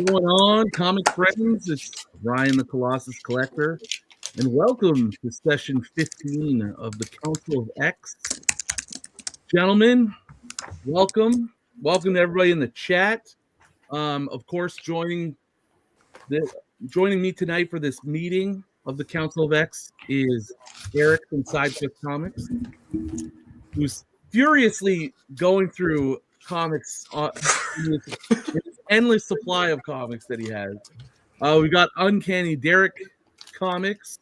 going on, comic friends? It's Ryan the Colossus Collector, and welcome to session 15 of the Council of X. Gentlemen, welcome. Welcome to everybody in the chat. Of course, joining me tonight for this meeting of the Council of X is Eric from Sasquatch Comicx, who's furiously going through comics, his endless supply of comics that he has. We got Uncanny Comics.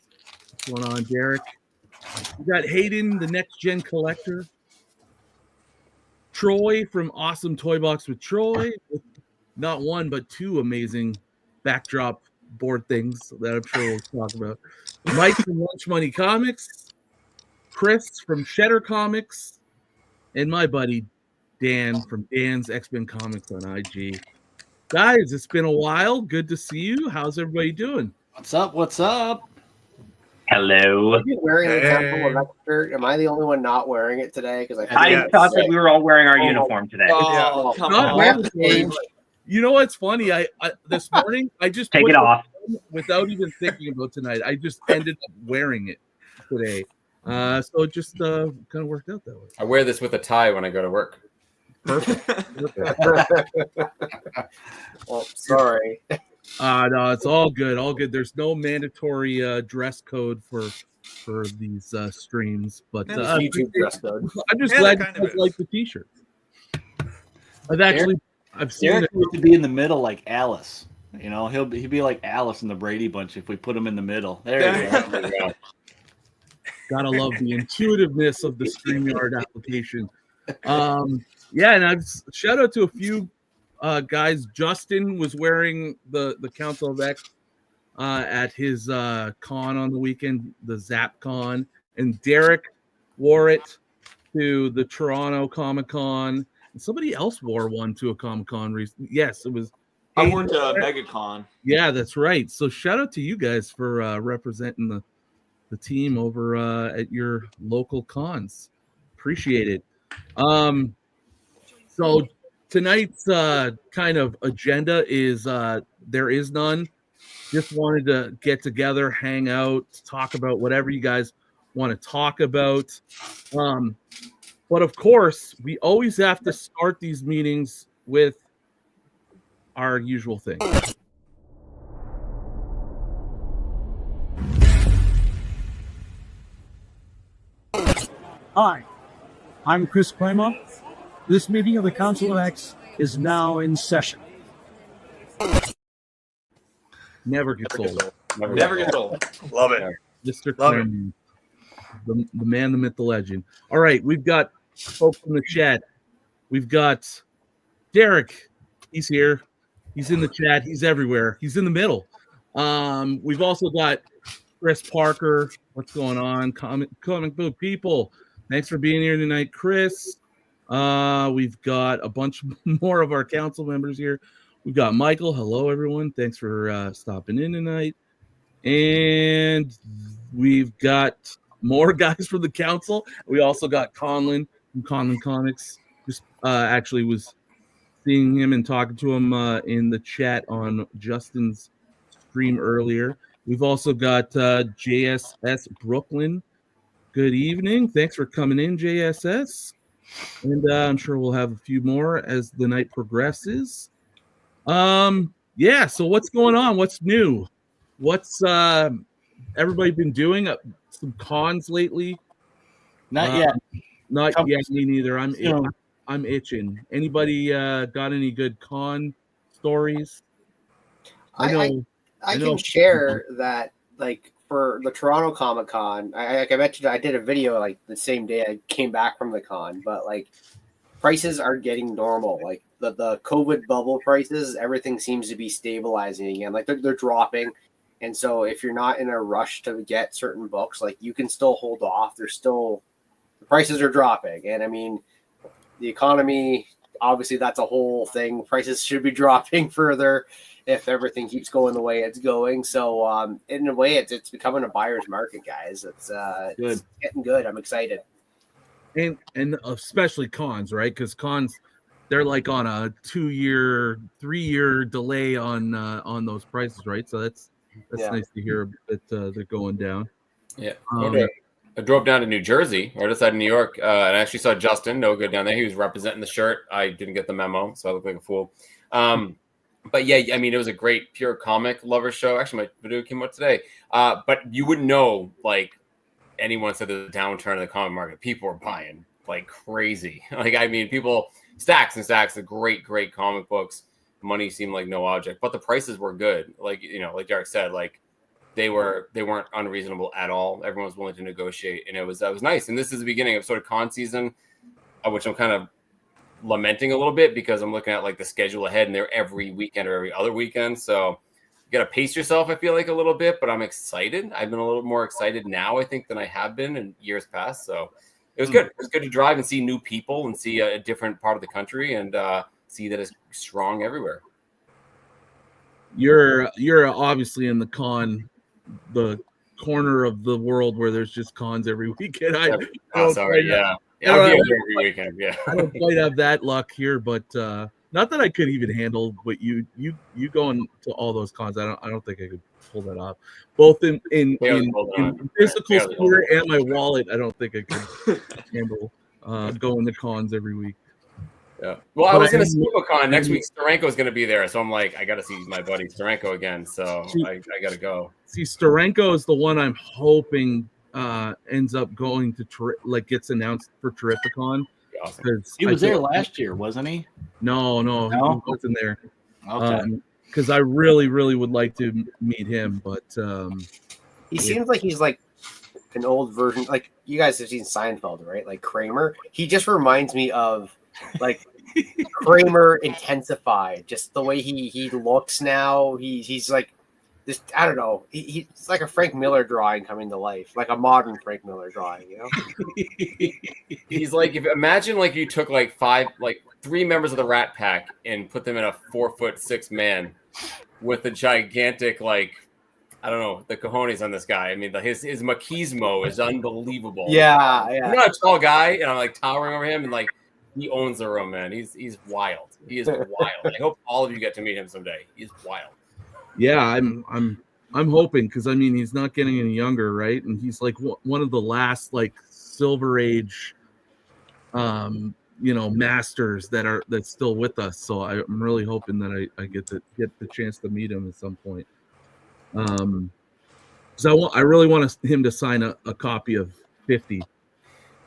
What's going on, Derek? We got Haden, the Next Gen Collector. Troy from Awesome Toy Box with Troy, with not one but two amazing backdrop board things that I'm sure we'll talk about. Mike from Lunch Money Comics, Chris from Cheddar Comics, and my buddy Dan from Dan's X-Men Comics on IG. Guys, it's been a while. Good to see you. How's everybody doing? What's up? What's up? Hello. Are you wearing the Temple of X shirt? Am I the only one not wearing it today? Because I thought that we were all wearing our uniform today. Oh, come on. You know what's funny? I this morning I just take it off without even thinking about tonight. I just ended up wearing it today. So it just kind of worked out that way. I wear this with a tie when I go to work. Perfect. Well, sorry. No, it's all good. All good. There's no mandatory dress code for these streams, but YouTube dress code. I'm just glad you guys like the t-shirt. I've seen Eric it. needs to be in the middle like Alice. You know, he'd be like Alice in the Brady Bunch if we put him in the middle. There you go. Gotta love the intuitiveness of the StreamYard application. Yeah, and I've shout out to a few guys. Justin was wearing the Council of X at his con on the weekend, the Zap Con, and Derek wore it to the Toronto Comic Con. And somebody else wore one to a Comic Con recently. Yes, it was. I wore it to MegaCon. Yeah, that's right. So shout out to you guys for representing the team over at your local cons. Appreciate it. So tonight's kind of agenda is there is none. Just wanted to get together, hang out, talk about whatever you guys want to talk about. But of course, we always have to start these meetings with our usual thing. Hi, I'm Chris Kramer. This meeting of the Council of X is now in session. Never gets old. Never gets old. Love it. Mr. Claremont, the man, the myth, the legend. All right, we've got folks in the chat. We've got Derek. He's here. He's in the chat. He's everywhere. He's in the middle. We've also got Chris Parker. What's going on? Comic book people. Thanks for being here tonight, Chris. We've got a bunch more of our council members here. We've got Michael. Hello, everyone. Thanks for stopping in tonight. And we've got more guys from the council. We also got Conlon from Conlon Comics. Just actually was seeing him and talking to him in the chat on Justin's stream earlier. We've also got JSS Brooklyn. Good evening. Thanks for coming in, JSS. And I'm sure we'll have a few more as the night progresses. Yeah, so what's going on? What's new? What's everybody been doing? Some cons lately? Not yet. Not yet, me neither. I'm itching. Anybody got any good con stories? I can share that, like, for the Toronto Comic Con, like I mentioned, I did a video like the same day I came back from the con, but like prices are getting normal. Like the COVID bubble prices, everything seems to be stabilizing again. Like they're dropping. And so if you're not in a rush to get certain books, like you can still hold off. The prices are dropping. And I mean, the economy, obviously that's a whole thing. Prices should be dropping further if everything keeps going the way it's going. So in a way, it's becoming a buyer's market, guys. It's getting good. I'm excited. And especially cons, right? Because cons, they're like on a 2-year, 3-year delay on those prices, right? So that's nice to hear that they're going down. Yeah. I drove down to New Jersey, right outside of New York, and I actually saw Justin, no good down there. He was representing the shirt. I didn't get the memo, so I looked like a fool. But yeah, I mean, it was a great pure comic lover show. Actually, my video came out today. But you wouldn't know, like, anyone said there's a downturn in the comic market. People were buying like crazy. Like, I mean, people, stacks and stacks of great comic books. Money seemed like no object, but the prices were good. Like, you know, like Derek said, like, they weren't unreasonable at all. Everyone was willing to negotiate, and that was nice. And this is the beginning of sort of con season, which I'm kind of lamenting a little bit because I'm looking at like the schedule ahead, and they're every weekend or every other weekend. So you got to pace yourself, I feel like, a little bit, but I'm excited. I've been a little more excited now, I think, than I have been in years past. So it was good. It was good to drive and see new people and see a different part of the country and see that it's strong everywhere. You're obviously in the corner of the world where there's just cons every weekend. Every weekend. Yeah. I don't quite have that luck here, but not that I could even handle what you going to all those cons. I don't think I could pull that off. Both in physical spirit and my wallet, I don't think I could handle going to cons every week. Yeah. Well, I was going to SuperCon next week. Steranko is going to be there, so I'm like, I got to see my buddy Steranko again. So I got to go. See, Steranko is the one I'm hoping ends up going to gets announced for Terrificon. Awesome. He was there last year, wasn't he? No, he wasn't there. Okay. Because I really would like to meet him, but he seems like he's like an old version. Like, you guys have seen Seinfeld, right? Like Kramer. He just reminds me of like Kramer intensified. Just the way he looks now. He's like this. I don't know. He's like a Frank Miller drawing coming to life, like a modern Frank Miller drawing. You know. He's like, imagine like you took like 3 members of the Rat Pack and put them in a 4'6" man with a gigantic, like, I don't know, the cojones on this guy. I mean, his machismo is unbelievable. Yeah. He's not a tall guy, and I'm like towering over him, and like he owns the room, man. He's wild. He is wild. I hope all of you get to meet him someday. He's wild. Yeah, I'm hoping, because I mean, he's not getting any younger, right? And he's like one of the last like Silver Age masters that's still with us. So I'm really hoping that I get the chance to meet him at some point. So I really want him to sign a copy of 50.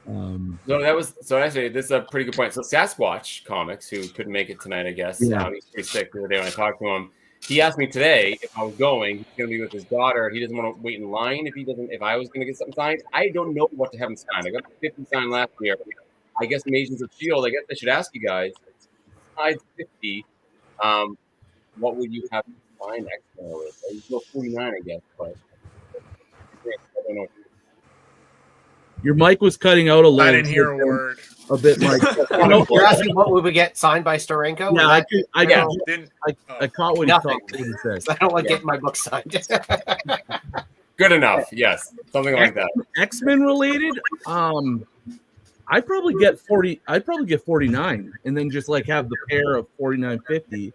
So actually, this is a pretty good point. So Sasquatch Comicx, who couldn't make it tonight, I guess, he's pretty sick the other day when I talked to him. He asked me today if I was going. He's going to be with his daughter. He doesn't want to wait in line if I was going to get something signed. I don't know what to have him signed. I got 50 signed last year. I guess Agents of S.H.I.E.L.D., I guess I should ask you guys, besides 50, what would you have signed extra with? You go 49, I guess, but I don't know. Your mic was cutting out a little. I didn't hear a word. A bit, Mike. You're asking what would we get signed by Steranko? Yeah, I caught what he said. I don't like getting my book signed. Good enough. Yes, something like that. X-Men related. I'd probably get 40. I'd probably get 49, and then just like have the pair of 49.50.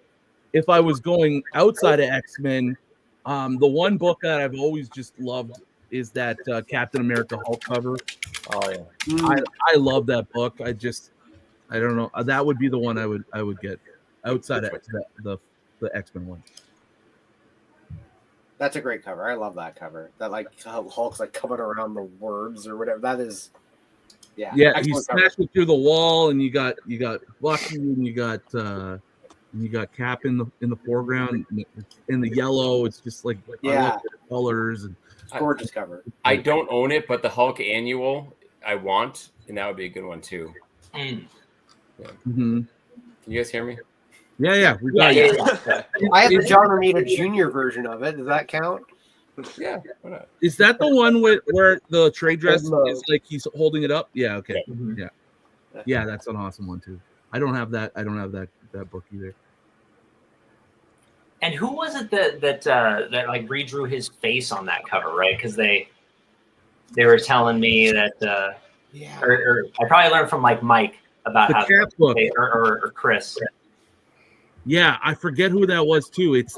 If I was going outside of X-Men, the one book that I've always just loved is that Captain America Hulk cover. Oh yeah, I love that book. I don't know. That would be the one I would get outside of the X-Men one. That's a great cover. I love that cover. That like Hulk's like coming around the words or whatever. That is, yeah. He smashed it through the wall, and you got Bucky, and you got Cap in the foreground in the yellow. It's just like colors and gorgeous cover. I don't own it, but the Hulk annual I want, and that would be a good one too. Yeah. Mm-hmm. Can you guys hear me? Yeah. I have the John Romita Jr. version of it. Does that count? Yeah. Why not? Is that the one where the trade dress is like he's holding it up? Yeah. Okay. Yeah. Mm-hmm. Yeah. That's an awesome one too. I don't have that book either. And who was it that like redrew his face on that cover, right? Because they were telling me that, or I probably learned from like Mike about The how cat book. or Chris. Yeah, I forget who that was too. It's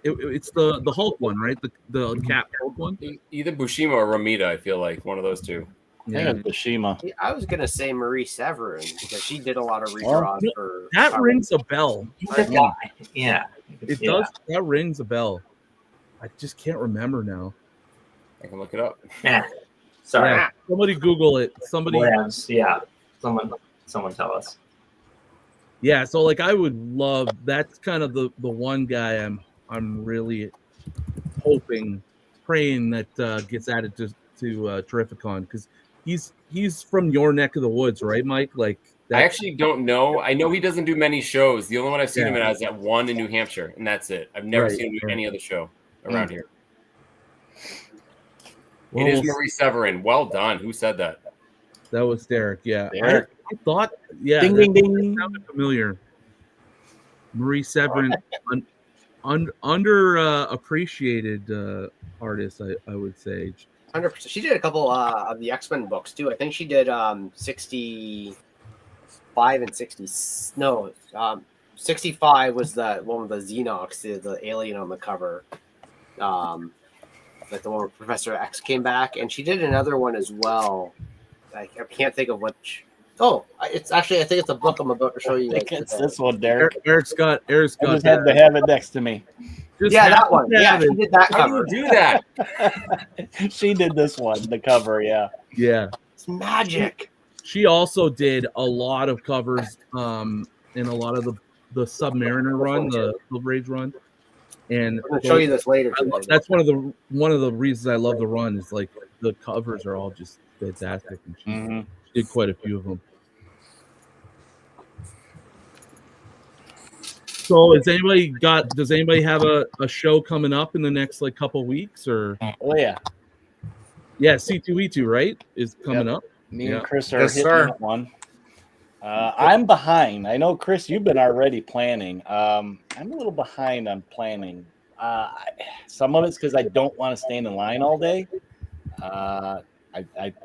it's the Hulk one, right? The cat Hulk one. Either Bushima or Ramita, I feel like one of those two. Yeah, Bashima. I was gonna say Marie Severin because she did a lot of redraws for that rings a bell. He's the guy. Yeah. It does. That rings a bell. I just can't remember now. I can look it up. Yeah. Sorry. Yeah, somebody Google it. Somebody. Yeah. Someone tell us. Yeah, so like I would love. That's kind of the one guy I'm really hoping, praying that gets added to Terrificon, because he's from your neck of the woods, right, Mike? Like I actually don't know. I know he doesn't do many shows. The only one I've seen him in is that one in New Hampshire, and that's it. I've never seen him do any other show around here. Well, it is Marie Severin. Well done. Who said that? That was Derek. Yeah, Derek. I thought. Yeah, Ding, ding, ding. Sounded familiar. Marie Severin, under appreciated artist, I would say. 100%. She did a couple of the X-Men books too. I think she did 65 and 60. No, 65 was the one with the Xenox, the alien on the cover. Like the one where Professor X came back, and she did another one as well. I can't think of which. Oh, it's actually, I think it's a book I'm about to show you. I think it's this one, Derek. Eric's got. I just had to have it next to me. Yeah, that one. Yeah, she did that How do cover. you do that? She did this one, the cover, yeah. Yeah. It's magic. She also did a lot of covers in a lot of the Submariner run, the Silver Age run. And I'm gonna show you this later. That's one of the reasons I love the run is like the covers are all just fantastic, and she did quite a few of them. So does anybody have a show coming up in the next like couple weeks, or? Oh yeah. Yeah, C2E2, right? Is coming up. Me and Chris are hitting that one. I'm behind. I know, Chris, you've been already planning. I'm a little behind on planning. Some of it's because I don't want to stand in line all day. I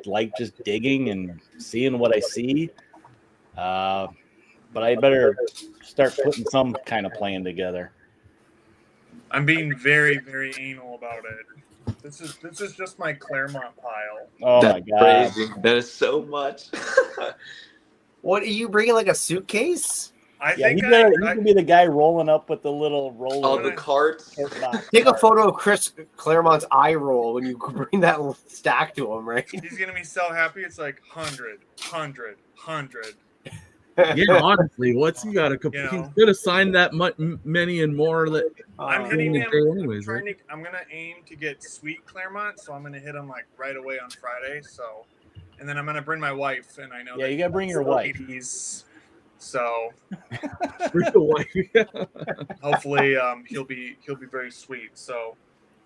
like just digging and seeing what I see. But I better start putting some kind of plan together. I'm being very, very anal about it. This is just my Claremont pile. Oh That's my god, crazy. That is so much. What are you bringing? Like a suitcase? I yeah, think you can be the guy rolling up with the little roller. All the carts. Take a photo of Chris Claremont's eye roll when you bring that stack to him, right? He's gonna be so happy. It's like 100. Yeah, honestly, what's he got to You know. he's gonna sign that many and more that I'm during hitting the him. day anyways, right? I'm gonna aim to get sweet Claremont, so I'm gonna hit him like right away on Friday. So, and then I'm gonna bring my wife, and I know. Yeah, that you gotta bring your wife. ladies, so Bring the wife. hopefully he'll be very sweet. So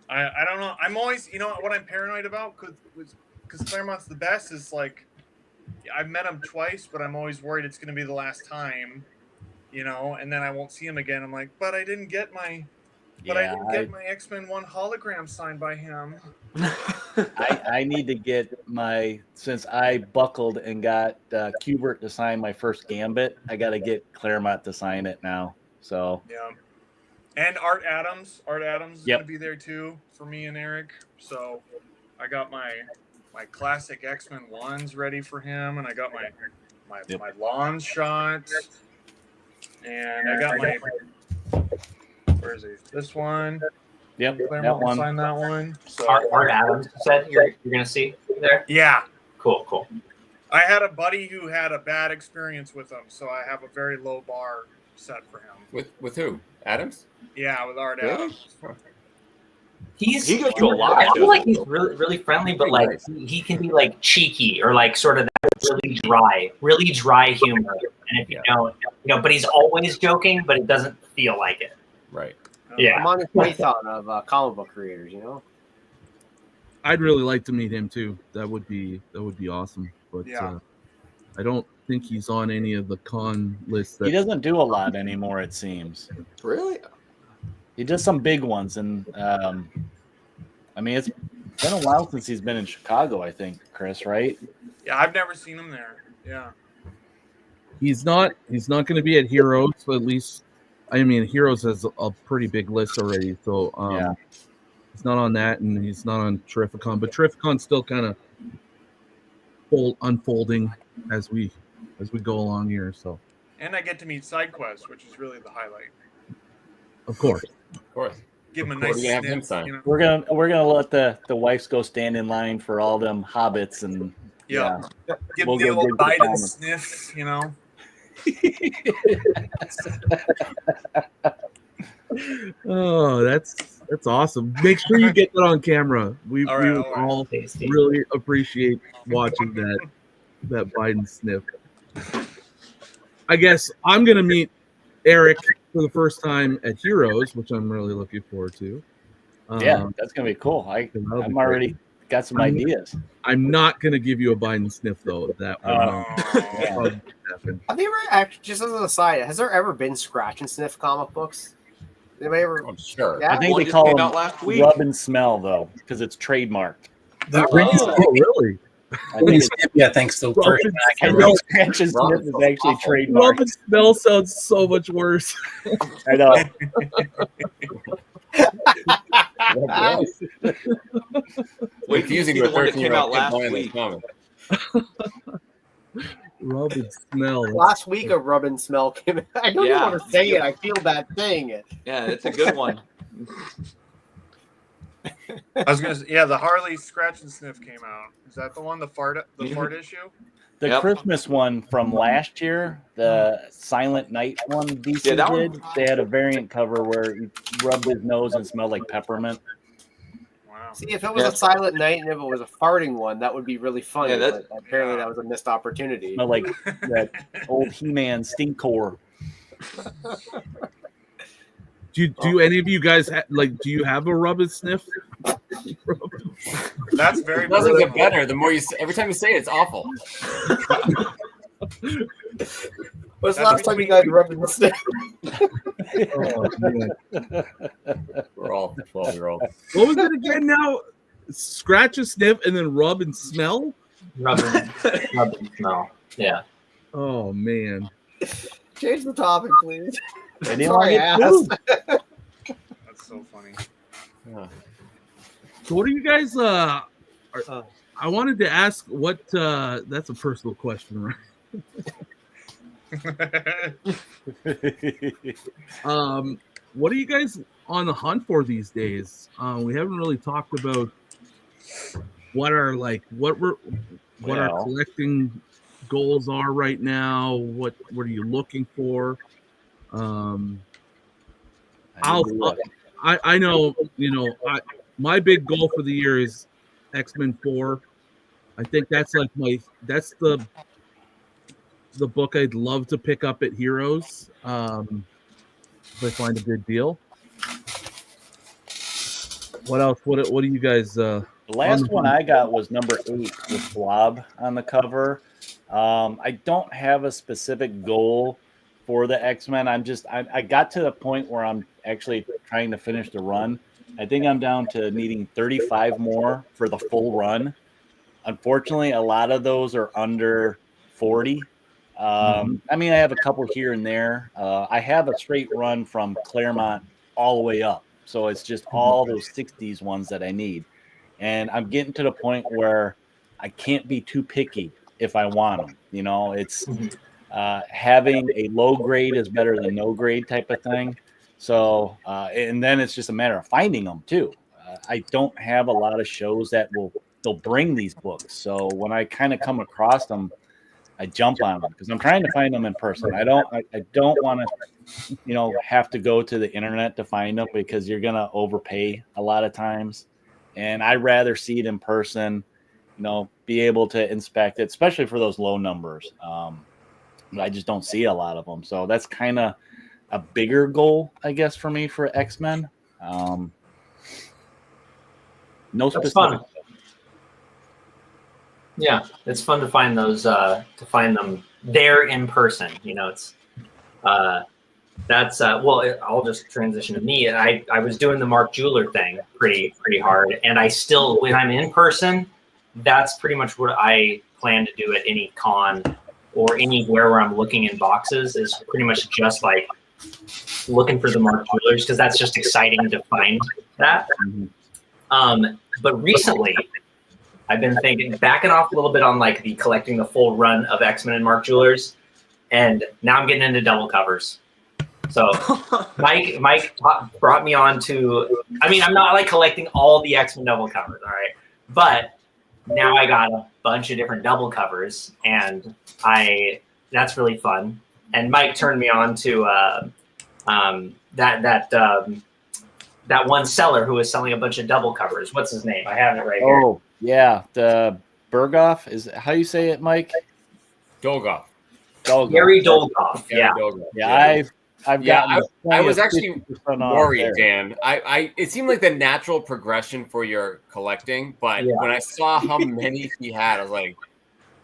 I don't know. I'm always, you know what I'm paranoid about, because Claremont's the best is like, I've met him twice, but I'm always worried it's going to be the last time, you know, and then I won't see him again. I'm like, but I didn't get my my X-Men 1 hologram signed by him. I need to get since I buckled and got Kubert to sign my first Gambit, I got to get Claremont to sign it now. So Yeah. And Art Adams is Yep. going to be there too for me and Eric. So I got my classic X-Men 1s ready for him, and I got my lawn shot, and I got my where is he? This one. Yep, that Claremont one. signed that one. So Art Adams said you're gonna see there. yeah. Cool. I had a buddy who had a bad experience with him, so I have a very low bar set for him. With who? Adams? Yeah, with Art Really? Adams. He goes to a lot I of feel shows. like he's really friendly, but like he can be like cheeky or like sort of that really dry humor. And if you don't, but he's always joking, but it doesn't feel like it. Right. Yeah. I'm on his python of comic book creators, you know. I'd really like to meet him too. That would be awesome. But Yeah. I don't think he's on any of the con lists. He doesn't do a lot anymore, it seems. Really? He does some big ones, and I mean, it's been a while since he's been in Chicago, I think, Chris, right? Yeah, I've never seen him there. Yeah. He's not going to be at Heroes, so at least I mean Heroes has a pretty big list already, so Yeah. he's not on that, and he's not on Terrificon, but Terrificon's still kind of unfolding as we go along here. So, And I get to meet SideQuest, which is really the highlight. of course. Give him a Of course, nice we're gonna have him sniff. sign. You know? We're gonna let the wives go stand in line for all them hobbits and Yeah. Give We'll the go old dig the Biden comics. sniff, you know. Oh, that's awesome. Make sure you get that on camera. We All right, would all all really appreciate watching that Biden sniff. I guess I'm gonna meet Eric for the first time at Heroes, which I'm really looking forward to. yeah, that's gonna be cool. I'm already got some ideas. I'm not gonna give you a Biden sniff though. That will not happen. Have you ever actually, just as an aside, has there ever been scratch and sniff comic books? Anybody ever? I'm sure. Yeah? I think One they just call came them out last week. rub and smell though, because it's trademarked. Oh, really? I think it's Yeah, thanks to Rub and I smell. know scratch and sniff is actually Rub trademarked. and smell sounds so much worse. I know. Wait, Confusing see with the one that 13 came year out old kid last playing this week. comic. Rub and smell. Last week a rub and smell came. I don't even want to say it. I feel bad saying it. Yeah, it's a good one. I was gonna say, yeah, the Harley scratch and sniff came out. Is that the one, the fart issue? The Yep. Christmas one from last year, the Silent Night one DC Yeah, that one- did, they had a variant cover where he rubbed his nose and smelled like peppermint. Wow. See, if it was a Silent Night and if it was a farting one, that would be really funny. Yeah, that's- but apparently, that was a missed opportunity. Smelled like that old He-Man Stinkcore. Do any of you guys do you have a rub and sniff? That's very. It doesn't get better. The more you every time you say it, it's awful. When's the last time you guys rubbed and sniff? Oh, man. We're all 12-year-olds. What was it again now? Scratch and sniff and then rub and smell? Rub and smell. Yeah. Oh man. Change the topic, please. I didn't Sorry, want I to get asked. food. That's so funny. Yeah. So what are you guys I wanted to ask what that's a personal question, right? What are you guys on the hunt for these days? We haven't really talked about what our collecting goals are right now. What are you looking for? I know, my big goal for the year is X-Men 4. I think that's the book I'd love to pick up at Heroes if I find a good deal. What else? What do you guys? The last one I got was number 8 with Blob on the cover. I don't have a specific goal for the X-Men. I got to the point where I'm actually trying to finish the run. I think I'm down to needing 35 more for the full run. Unfortunately, a lot of those are under 40. I mean, I have a couple here and there. I have a straight run from Claremont all the way up. So it's just all those 60s ones that I need. And I'm getting to the point where I can't be too picky if I want them. It's having a low grade is better than no grade type of thing. So, and then it's just a matter of finding them too. I don't have a lot of shows that they'll bring these books. So when I kind of come across them, I jump on them because I'm trying to find them in person. I don't want to, have to go to the internet to find them because you're going to overpay a lot of times. And I'd rather see it in person, be able to inspect it, especially for those low numbers. But I just don't see a lot of them. So that's kind of a bigger goal, I guess, for me for X-Men. No specific. Fun. Yeah, it's fun to find those, to find them there in person. It's that's well. I'll just transition to me. I was doing the Mark Jeweler thing pretty hard, and I still, when I'm in person, that's pretty much what I plan to do at any con or anywhere where I'm looking in boxes is pretty much just like looking for the Mark Jewelers because that's just exciting to find that. But recently, I've been backing off a little bit on like the collecting the full run of X-Men and Mark Jewelers, and now I'm getting into double covers. So Mike brought me on to. I mean, I'm not like collecting all the X-Men double covers, all right, but now I got a bunch of different double covers, and that's really fun. And Mike turned me on to that one seller who was selling a bunch of double covers. What's his name? I have it right here. Oh, yeah. The Berghoff is how you say it, Mike? Dolgoff. Gary Dolgoff. Yeah. Yeah, I've got. I was actually worried, Dan. It seemed like the natural progression for your collecting, but when I saw how many he had, I was like,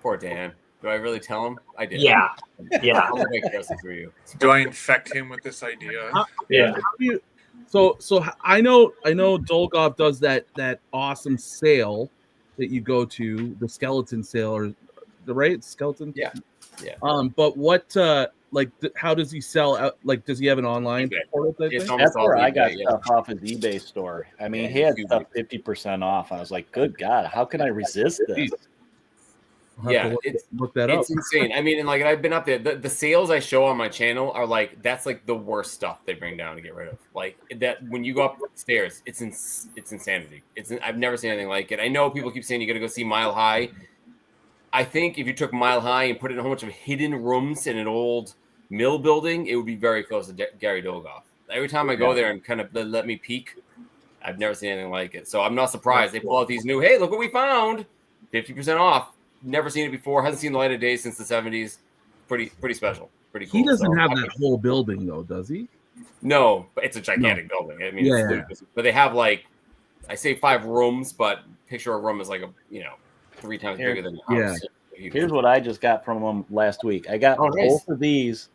"Poor Dan." Do I really tell him? I did. Yeah. I'll make dresses for you. Do I infect him with this idea? Yeah. So I know Dolgoff does that awesome sale that you go to, the skeleton sale, or the right skeleton. Yeah. But what how does he sell out? Like, does he have an online portal? That's where I got stuff off his eBay store. I mean, he had stuff 50% off. I was like, good God, how can I resist this? Yeah, look that up. It's insane. I mean, and like I've been up there. The sales I show on my channel are like that's like the worst stuff they bring down to get rid of. Like that when you go upstairs, it's insanity. I've never seen anything like it. I know people keep saying you got to go see Mile High. I think if you took Mile High and put it in a whole bunch of hidden rooms in an old mill building, it would be very close to Gary Dolgoff. Every time I go there and kind of let me peek, I've never seen anything like it. So I'm not surprised they pull out these new. Hey, look what we found! 50% off. Never seen it before. Hasn't seen the light of day since the 70s. Pretty special. Pretty cool. He doesn't have that whole building though, does he? No, but it's a gigantic building. I mean, it's ludicrous. But they have like, I say 5 rooms, but picture a room is like 3 times bigger than the house. Here's what I just got from them last week. I got both of these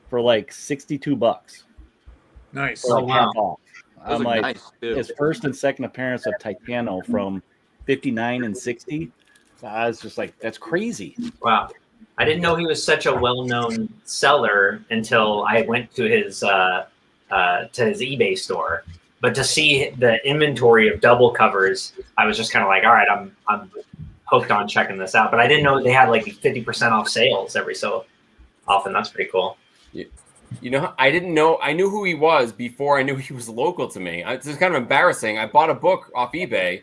for like $62. Nice. For like half off. I'm like, his first and second appearance of Titano from 59 and 60. So I was just like, that's crazy. Wow. I didn't know he was such a well-known seller until I went to his eBay store. But to see the inventory of double covers, I was just kind of like, all right, I'm hooked on checking this out. But I didn't know they had like 50% off sales every so often. That's pretty cool. You know, I didn't know. I knew who he was before I knew he was local to me. It's just kind of embarrassing. I bought a book off eBay.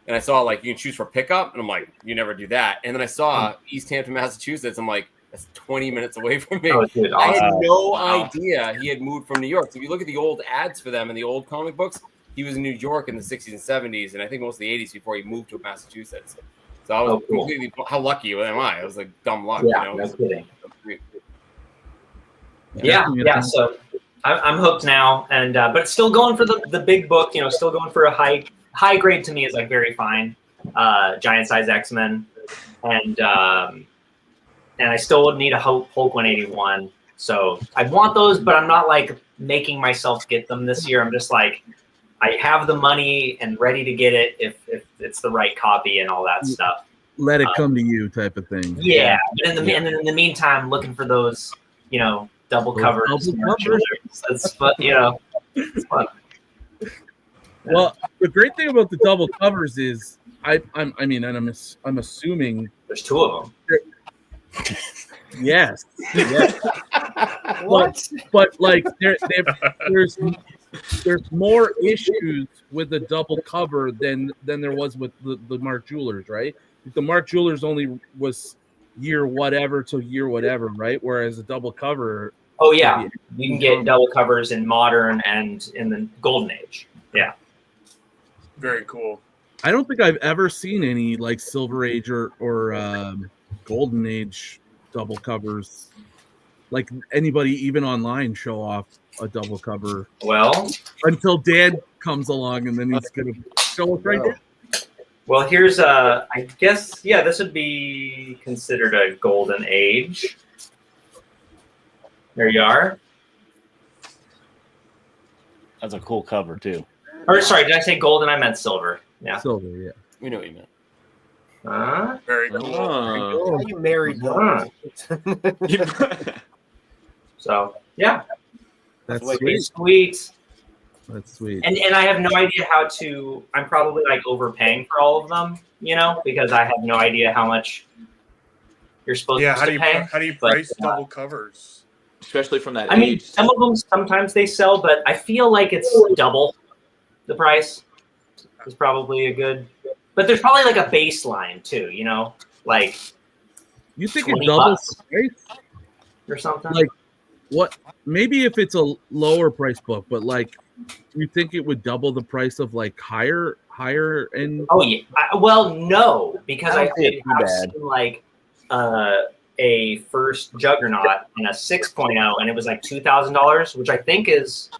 And I saw like you can choose for pickup, and I'm like, you never do that. And then I saw East Hampton, Massachusetts. I'm like, that's 20 minutes away from me. Oh, dude, I had no idea he had moved from New York. So if you look at the old ads for them in the old comic books, he was in New York in the 60s and 70s, and I think most of the 80s before he moved to Massachusetts. So I was completely how lucky am I? I was like dumb luck. Yeah, no kidding. Yeah. So I'm hooked now, and but still going for the big book. You know, still going for a high grade to me is like very fine, giant size X-Men, and I still would need a Hulk 181. So I want those, but I'm not like making myself get them this year. I'm just like, I have the money and ready to get it if it's the right copy and all that stuff. Let it come to you, type of thing. Yeah, but in the meantime, looking for those, double covers. That's fun. It's fun. Well, the great thing about the double covers is I'm assuming there's 2 of them. Yes. What? But like there's more issues with the double cover than there was with the Mark Jewelers, right? The Mark Jewelers only was year whatever to year whatever, right? Whereas a double cover. Oh yeah, you can get double covers in modern and in the golden age. Yeah. Very cool. I don't think I've ever seen any like Silver Age or Golden Age double covers. Like anybody even online show off a double cover. Well, until Dan comes along and then he's gonna show us right there. Well, here's I guess this would be considered a Golden Age. There you are. That's a cool cover too. Or sorry, did I say golden? I meant silver. Yeah. Silver, yeah. We know what you meant. Very cool. How you married them? So yeah, That's sweet. That's sweet. And I have no idea how to. I'm probably like overpaying for all of them, because I have no idea how much you're supposed to pay. How do you price double covers? Especially from that I mean, some of them sometimes they sell, but I feel like it's double the price. Is probably a good. But there's probably like a baseline too, like. You think it doubles price or something? Like what? Maybe if it's a lower price book, but like, you think it would double the price of like higher end? Oh yeah. Well, no, because I did have seen like a first Juggernaut and a 6.0, and it was like $2,000, which I think is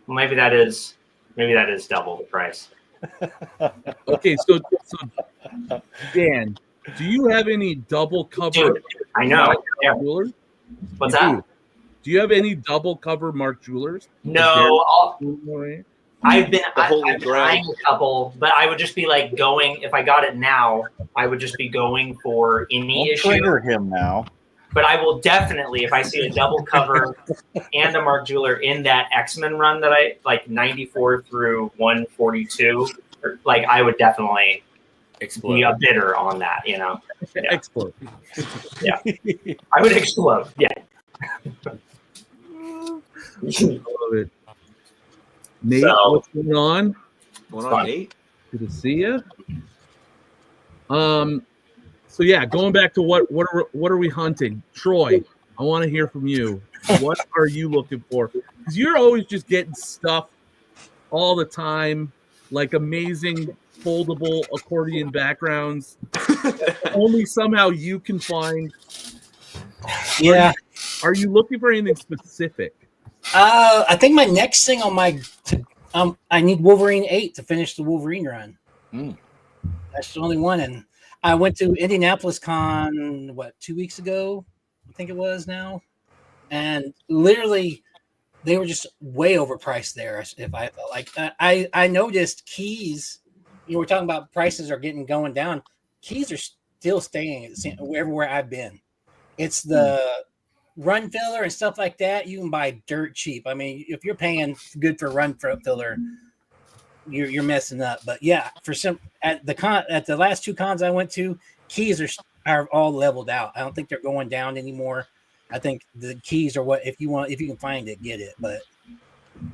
maybe that is double the price. Okay, so Dan, do you have any double cover? Dude, I know. Yeah. Jewelers? What's that? Do you have any double cover Mark Jewelers? No, I've been buying a couple, but I would just be like going. If I got it now, I would just be going for any issue. Trigger him now. But I will definitely, if I see a double cover and a Mark Jeweler in that X-Men run that I like 94 through 142, like I would definitely be a bidder on that, Yeah. Explode. Yeah. I would explode. Yeah. I love it. Nate, what's going on? What's on, Nate? Good to see you. So yeah, going back to what are we hunting? Troy, I want to hear from you. What are you looking for? Because you're always just getting stuff all the time, like amazing foldable accordion backgrounds. Only somehow you can find. Yeah. Are you looking for anything specific? I think my next thing on I need Wolverine 8 to finish the Wolverine run. That's the only one. And I went to Indianapolis Con, 2 weeks ago? I think it was now. And literally, they were just way overpriced there. If I felt like I noticed keys, we're talking about prices are going down. Keys are still staying everywhere I've been. It's the run filler and stuff like that. You can buy dirt cheap. I mean, if you're paying good for run filler, you're messing up. But yeah, at the last two cons I went to, keys are all leveled out. I don't think they're going down anymore. I think the keys are if you can find it, get it. But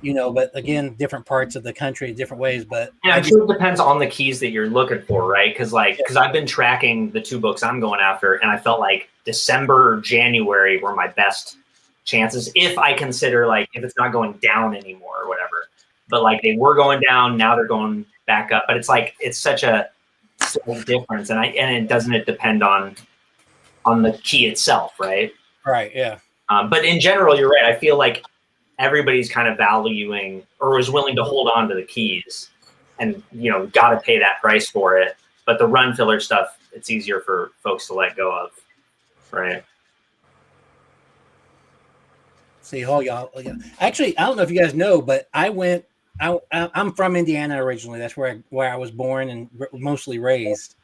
but again, different parts of the country, different ways. But yeah, I'm sure it depends on the keys that you're looking for, right? Because I've been tracking the two books I'm going after, and I felt like December or January were my best chances if I consider if it's not going down anymore or whatever. But they were going down, now they're going back up. But it's such a slight difference, and it doesn't depend on the key itself, right? Right. Yeah. But in general, you're right. I feel like everybody's kind of valuing or is willing to hold on to the keys, and got to pay that price for it. But the run filler stuff, it's easier for folks to let go of, right? See, y'all. Actually, I don't know if you guys know, but I'm from Indiana originally. That's where I was born and mostly raised.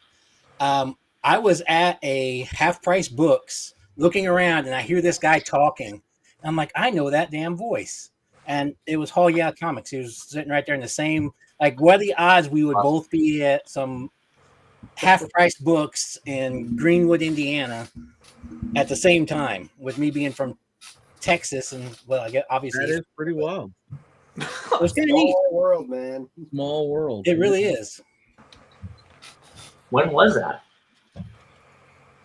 I was at a Half Price Books looking around, and I hear this guy talking. I'm like, I know that damn voice. And it was Comics. He was sitting right there in the same, what are the odds we would both be at some Half Price Books in Greenwood, Indiana at the same time, with me being from Texas. And I guess obviously that is pretty wild. It was kind of neat. Small world, man. Small world. It really is. When was that?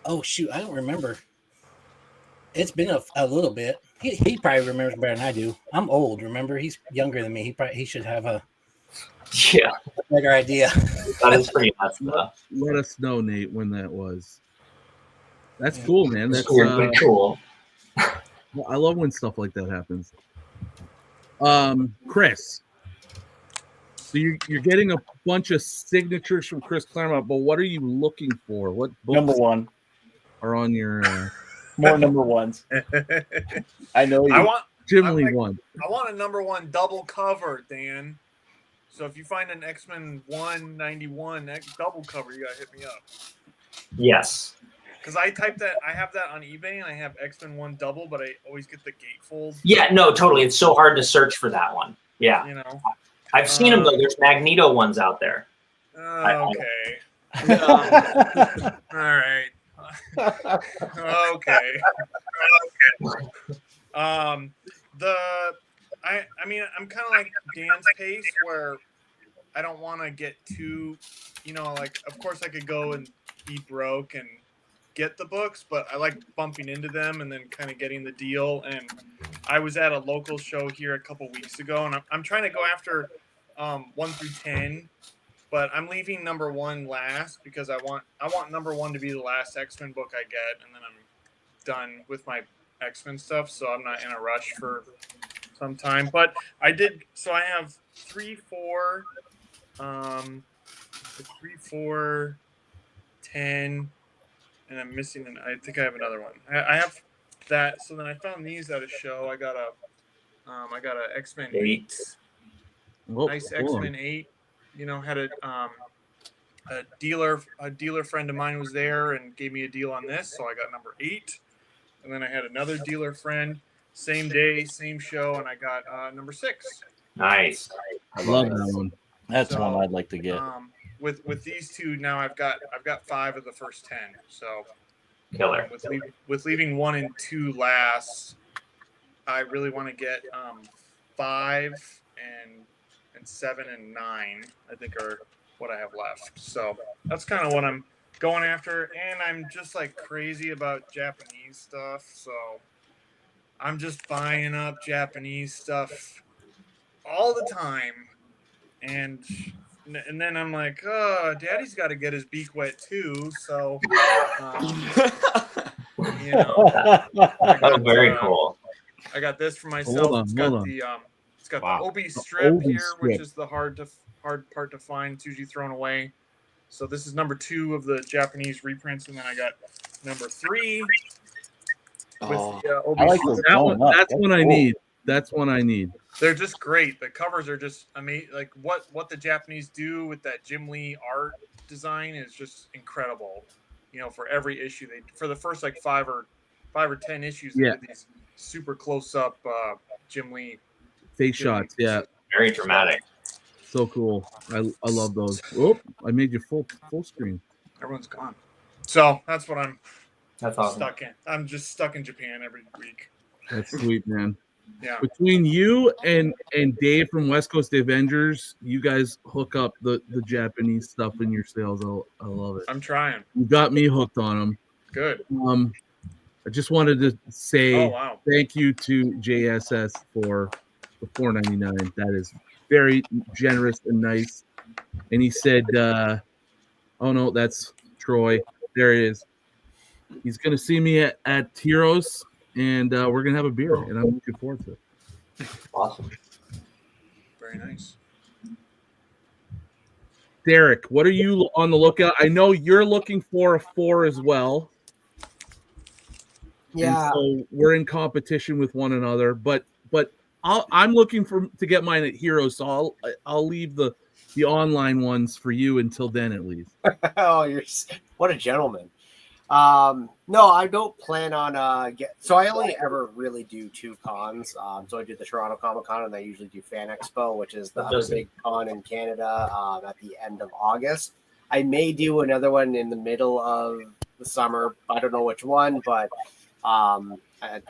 Oh shoot, I don't remember. It's been a little bit. He probably remembers better than I do. I'm old, remember? He's younger than me. He should have a better idea. That is pretty nuts. Let us know, Nate, when that was. That's cool, man. That's cool. I love when stuff like that happens. Chris, so you're getting a bunch of signatures from Chris Claremont, but what are you looking for? What books number one are on your more number ones? I know you. I want Jim Lee one. I want a number one double cover, Dan. So if you find an X-Men 191 double cover, you gotta hit me up. Yes. Because I have that on eBay, and I have X-Men 1 double, but I always get the gatefold. Yeah, no, totally. It's so hard to search for that one. Yeah. You know. I've seen them though. There's Magneto ones out there. Okay. All right. Okay. I mean, I'm kind of like Dan's pace where I don't want to get too, like, of course I could go and be broke and get the books, but I like bumping into them and then kind of getting the deal. And I was at a local show here a couple weeks ago, and I'm trying to go after 1 through 10, but I'm leaving number 1 last because I want number 1 to be the last X-Men book I get, and then I'm done with my X-Men stuff, so I'm not in a rush for some time. But I have 3, 4, 10, and I'm missing I think I have another one. I have that. So then I found these at a show. I got a X-Men 8. Nice X-Men 8. Had a dealer friend of mine was there and gave me a deal on this, so I got number 8. And then I had another dealer friend, same day, same show, and I got number 6. Nice. I love that one. That's one I'd like to get. With these two now, I've got 5 of the first 10. So killer. With leaving 1 and 2 last, I really want to get 5 and 7 and 9. I think are what I have left. So that's kind of what I'm going after, and I'm just like crazy about Japanese stuff. So I'm just buying up Japanese stuff all the time, and then I'm like, oh, Daddy's got to get his beak wet too. So, very cool. I got this for myself. It's got the Obi strip here, which is the hard part to find. It's usually thrown away. So this is number 2 of the Japanese reprints, and then I got number 3 with the Obi I like strip. That's one I need. That's one I need. They're just great. The covers are just amazing. Like what the Japanese do with that Jim Lee art design is just incredible. For every issue, for the first like 5 or 10 issues, they did these super close up Jim Lee face shots. Yeah, very dramatic. So cool. I love those. Oh, I made you full screen. Everyone's gone. So that's what I'm awesome. Stuck in. I'm just stuck in Japan every week. That's sweet, man. Yeah. Between you and Dave from West Coast Avengers, you guys hook up the Japanese stuff in your sales. I love it. I'm trying. You got me hooked on them. Good. I just wanted to say thank you to JSS for the $4.99. That is very generous and nice. And he said, oh no, that's Troy. There he is. He's going to see me at Heroes, and we're going to have a beer, and I'm looking forward to it. Awesome. Very nice. Derek, what are you on the lookout? I know you're looking for a 4 as well. Yeah. And so we're in competition with one another, but I'm looking to get mine at Heroes, so I'll leave the online ones for you until then, at least. Oh, what a gentleman. No, I don't plan on so I only ever really do 2 cons. So I do the Toronto Comic Con, and I usually do Fan Expo, which is the other big con in Canada at the end of August. I may do another one in the middle of the summer. I don't know which one, but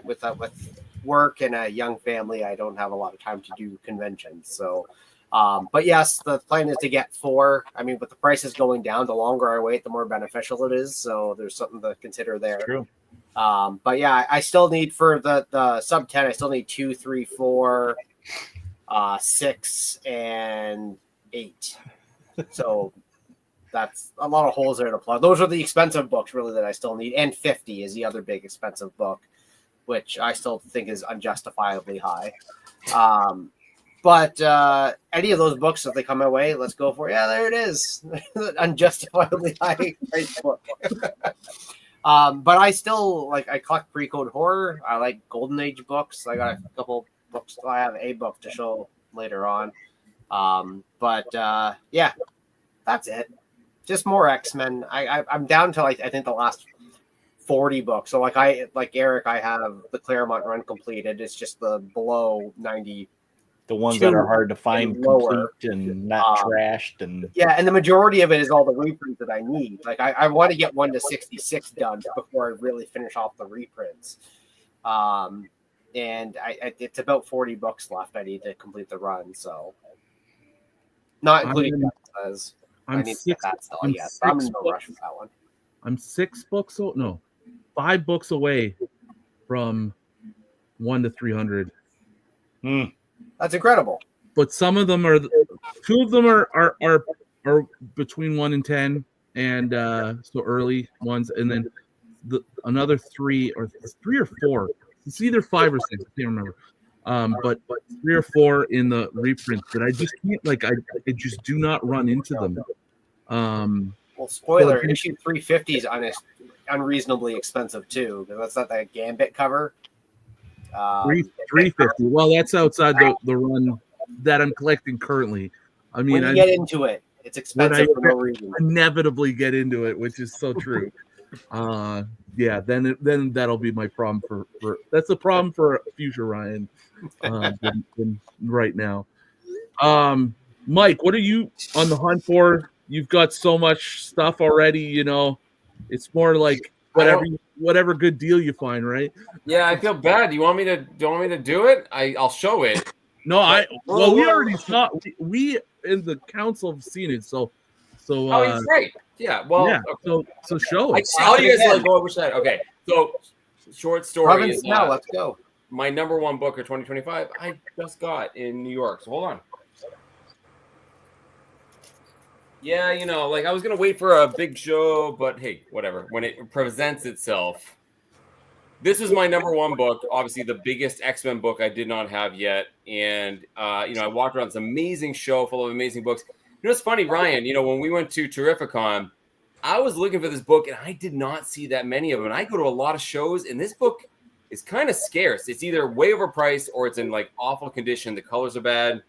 with work and a young family, I don't have a lot of time to do conventions. So, but yes, the plan is to get 4. I mean, with the prices going down, the longer I wait, the more beneficial it is. So there's something to consider there. True. But yeah, I still need for the sub 10, I still need 2, 3, 4, 6, and 8. So that's a lot of holes there to plug. Those are the expensive books really that I still need. And 50 is the other big expensive book, which I still think is unjustifiably high. But any of those books, if they come my way, let's go for it. Yeah, there it is. Unjustifiably high price book. But I still I collect pre-code horror. I like Golden Age books. I got a couple books. I have a book to show later on. Yeah, that's it. Just more X-Men. I'm down to like I think the last 40 books. So like Eric, I have the Claremont run completed. It's just the below 90. The ones that are hard to find, complete and not trashed, and yeah, and the majority of it is all the reprints that I need. Like I want to get 1 to 66 done before I really finish off the reprints. And it's about 40 books left. I need to complete the run, so not including says I need to get that still yet. I'm in no rush with that one. I'm 5 books away from 1 to 300. That's incredible. But some of them are 2 of them are between 1 and 10, and so early ones, and then another 3 or 4. It's either 5 or 6. I can't remember. But 3 or 4 in the reprints that I just can't I just do not run into them. Well, spoiler: issue 350 is unreasonably expensive too, because that's not that Gambit cover. 350. Well, that's outside the run that I'm collecting currently. I mean, when you get into it, it's expensive for no reason. Inevitably get into it, which is so true. Yeah, then that'll be my problem for that's a problem for future Ryan than right now. Mike, what are you on the hunt for? You've got so much stuff already, you know. It's more like whatever good deal you find, right? Yeah, I feel bad. Do you want me to do it? I'll show it. No, we already saw we in the council have seen it, so oh, he's great. Yeah, well, yeah. Okay. So show it. All you guys go over that. Okay, so short story is now. Let's go. My number 1 book of 2025. I just got in New York. So hold on. Yeah, you know, like I was gonna wait for a big show, but hey, whatever. When it presents itself, this is my number 1 book. Obviously, the biggest X-Men book I did not have yet, and you know, I walked around this amazing show full of amazing books. You know, it's funny, Ryan. You know, when we went to Terrificon, I was looking for this book, and I did not see that many of them. And I go to a lot of shows, and this book is kind of scarce. It's either way overpriced or it's in like awful condition. The colors are bad.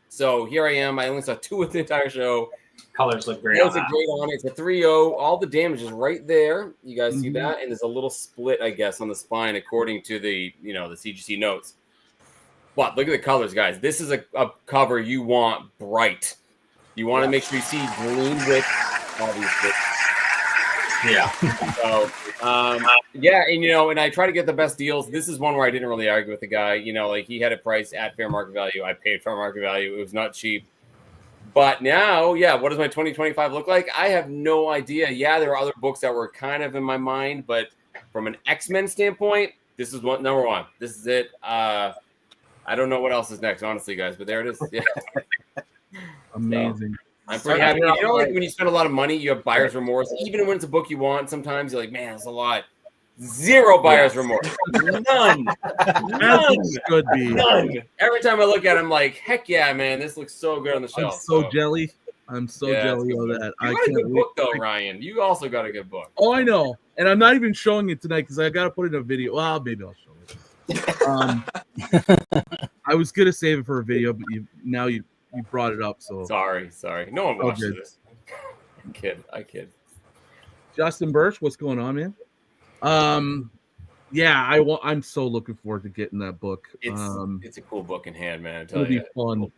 So here I am. I only saw 2 with the entire show. Colors look great. It's a great on it. It's a 3.0. All the damage is right there. You guys see that? And there's a little split, I guess, on the spine according to the the CGC notes. But look at the colors, guys. This is a cover you want bright. You want to make sure you see green with obviously. Yeah. So yeah, and I try to get the best deals. This is one where I didn't really argue with the guy. You know, like he had a price at fair market value. I paid fair market value. It was not cheap. But now, yeah, what does my 2025 look like? I have no idea. Yeah, there are other books that were kind of in my mind, but from an X-Men standpoint, this is number 1. This is it. I don't know what else is next, honestly, guys, but there it is. Yeah. Amazing. So, I'm pretty happy. You know, like when you spend a lot of money, you have buyer's remorse. Even when it's a book you want, sometimes you're like, man, it's a lot. 0 buyer's remorse. None. Could be. None. Every time I look at it, I'm like, heck yeah, man, this looks so good on the shelf. I'm so jelly. I'm so jelly of that. You got a good book, though, Ryan. You also got a good book. Oh, I know. And I'm not even showing it tonight because I got to put it in a video. Well, maybe I'll show it. I was going to save it for a video, but you brought it up. So Sorry. No one watches this. I kid. Justin Birch, what's going on, man? Yeah, I'm so looking forward to getting that book. It's a cool book in hand, man. It'll be fun.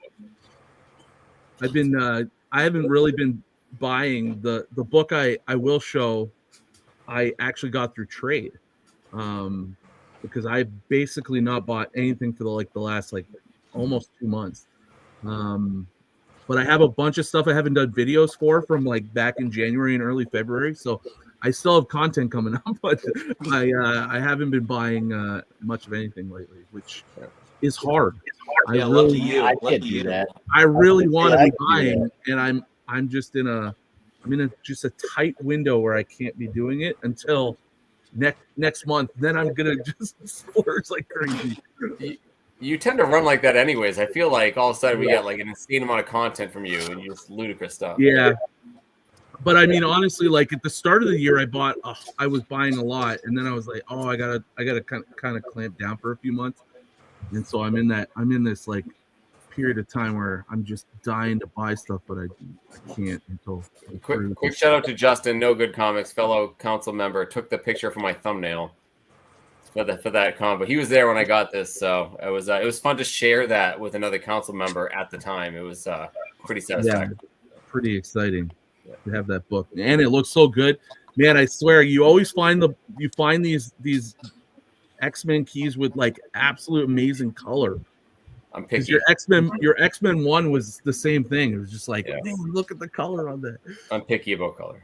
I haven't really been buying the book I will show. I actually got through trade, because I basically not bought anything for the last almost 2 months. But I have a bunch of stuff I haven't done videos from back in January and early February, so I still have content coming up, but I haven't been buying much of anything lately, which is hard. Yeah, lucky you. I can't do that. I really want to be buying, and I'm just in a just a tight window where I can't be doing it until next month. Then I'm gonna just splurge like crazy. You tend to run like that anyways. I feel like all of a sudden we get an insane amount of content from you and just ludicrous stuff. Yeah. But I mean, honestly, at the start of the year, I was buying a lot, and then I was like, oh, I gotta kind of clamp down for a few months, and so I'm in this period of time where I'm just dying to buy stuff, but I can't until. Quick shout out to Justin, No Good Comics, fellow council member, took the picture for my thumbnail for that comic. But he was there when I got this, so it was fun to share that with another council member at the time. It was pretty satisfactory. Yeah, pretty exciting to have that book, and it looks so good, man. I swear, you always find these X-Men keys with like absolute amazing color. I'm picky. Your X-Men 1 was the same thing. It was just like, man, look at the color on that. I'm picky about color.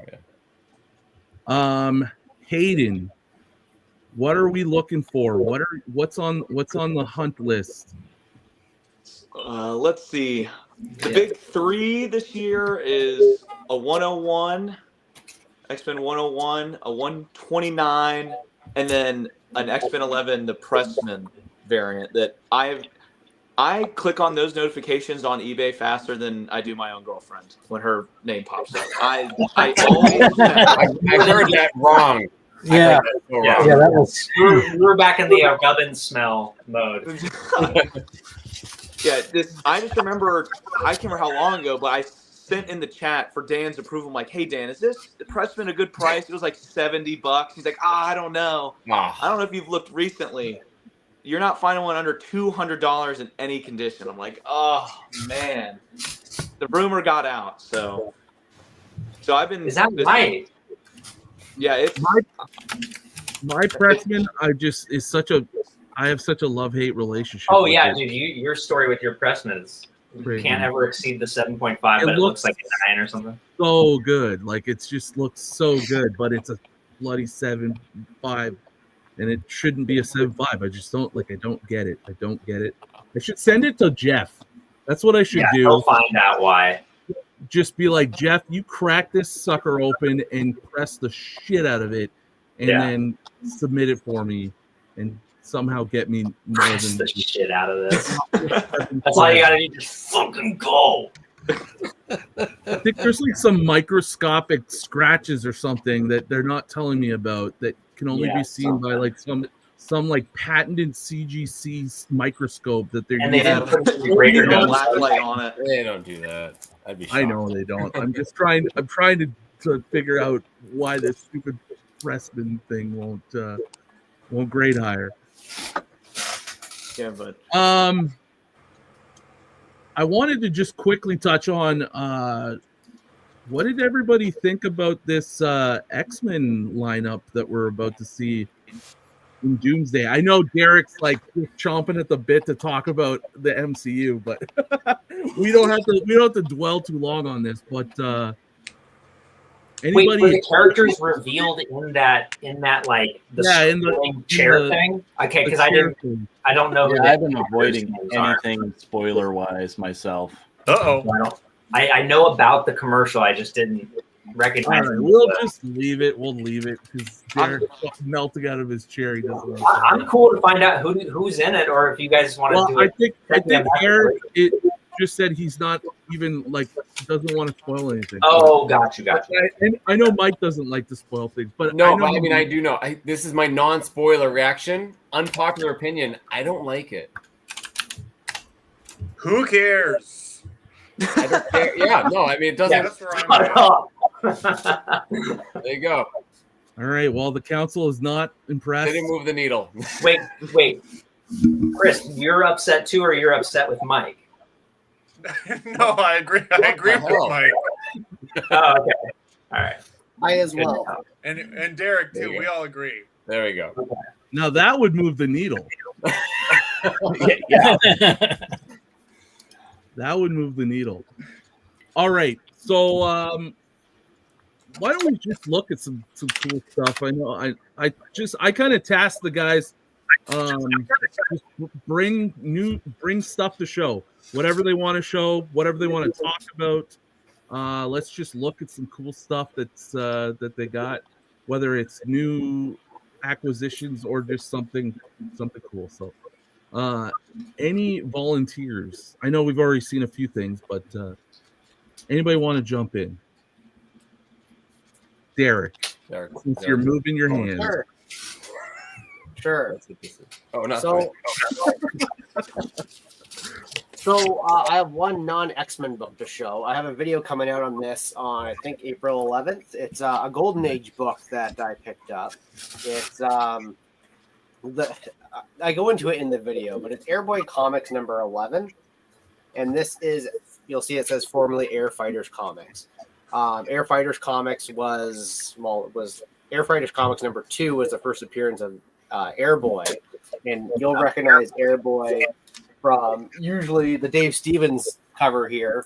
Yeah. Haden, what are we looking for? What's on the hunt list? Let's see. The big three this year is a 101, X-Men 101, a 129, and then an X-Men 11, the Pressman variant that I click on those notifications on eBay faster than I do my own girlfriend when her name pops up. I always I heard that wrong. Yeah, that was. We were back in the gubbin smell mode. Yeah, I just remember, I can't remember how long ago, but I sent in the chat for Dan's approval. I'm like, hey, Dan, is this the Pressman a good price? It was like $70. He's like, I don't know. I don't know if you've looked recently. You're not finding one under $200 in any condition. I'm like, oh, man. The rumor got out, so I've been... Is that right? Yeah, it's... My Pressman, I have such a love-hate relationship. Oh, yeah, dude, your story with your Pressman is you can't ever exceed the 7.5, but it looks like a 9 or something. So good. Like, it just looks so good, but it's a bloody 7.5. And it shouldn't be a 7.5. I just don't I don't get it. I should send it to Jeff. That's what I should do. He'll find out why. Just be like, Jeff, you crack this sucker open and press the shit out of it, and then submit it for me, and somehow get me more press than the shit out of this. That's all you gotta do. Just fucking go. I think there's like some microscopic scratches or something that they're not telling me about that can only be seen by like some like patented CGC microscope that they're and they using. didn't put a greater black light on it. They don't do that. I'd be shocked. I know they don't. I'm trying to figure out why this stupid Pressman thing won't grade higher. Yeah, but I wanted to just quickly touch on what did everybody think about this X-Men lineup that we're about to see in Doomsday? I know Derek's like chomping at the bit to talk about the MCU, but we don't have to dwell too long on this. But anybody? Wait, were the characters revealed in that like the chair thing? Okay, because I don't know. Yeah, I've been avoiding anything spoiler wise myself. I know about the commercial. I just didn't recognize it. We'll just leave it. We'll leave it because Derek's melting out of his chair. He doesn't. I'm cool to find out who's in it, or if you guys want to do it. I think Eric just said he's not even doesn't want to spoil anything. Oh, got you. I know Mike doesn't like to spoil things, but I do know. This is my non-spoiler reaction. Unpopular opinion. I don't like it. Who cares? I don't care. Yeah, no. I mean, it doesn't. Yeah, that's where I'm at. There you go. All right. Well, the council is not impressed. Didn't move the needle. Wait, Chris, you're upset too, or you're upset with Mike? No, I agree. I agree with Mike. Oh, okay. All right. I as well. And Derek too. We all agree. There we go. Okay. Now that would move the needle. Yeah. That would move the needle. All right. So why don't we just look at some cool stuff? I know I kind of tasked the guys just bring stuff to show. Whatever they want to show, whatever they want to talk about. Let's just look at some cool stuff that they got, whether it's new acquisitions or just something cool. So any volunteers? I know we've already seen a few things, but anybody want to jump in? Derek, since you're moving your hand. Sure. Oh, no. So So I have one non-X-Men book to show. I have a video coming out on this on, I think, April 11th. It's a Golden Age book that I picked up. It's I go into it in the video, but it's Airboy Comics number 11. And this is, you'll see it says formerly Air Fighters Comics. Air Fighters Comics was Air Fighters Comics number 2 was the first appearance of Airboy. And you'll recognize Airboy from usually the Dave Stevens cover here.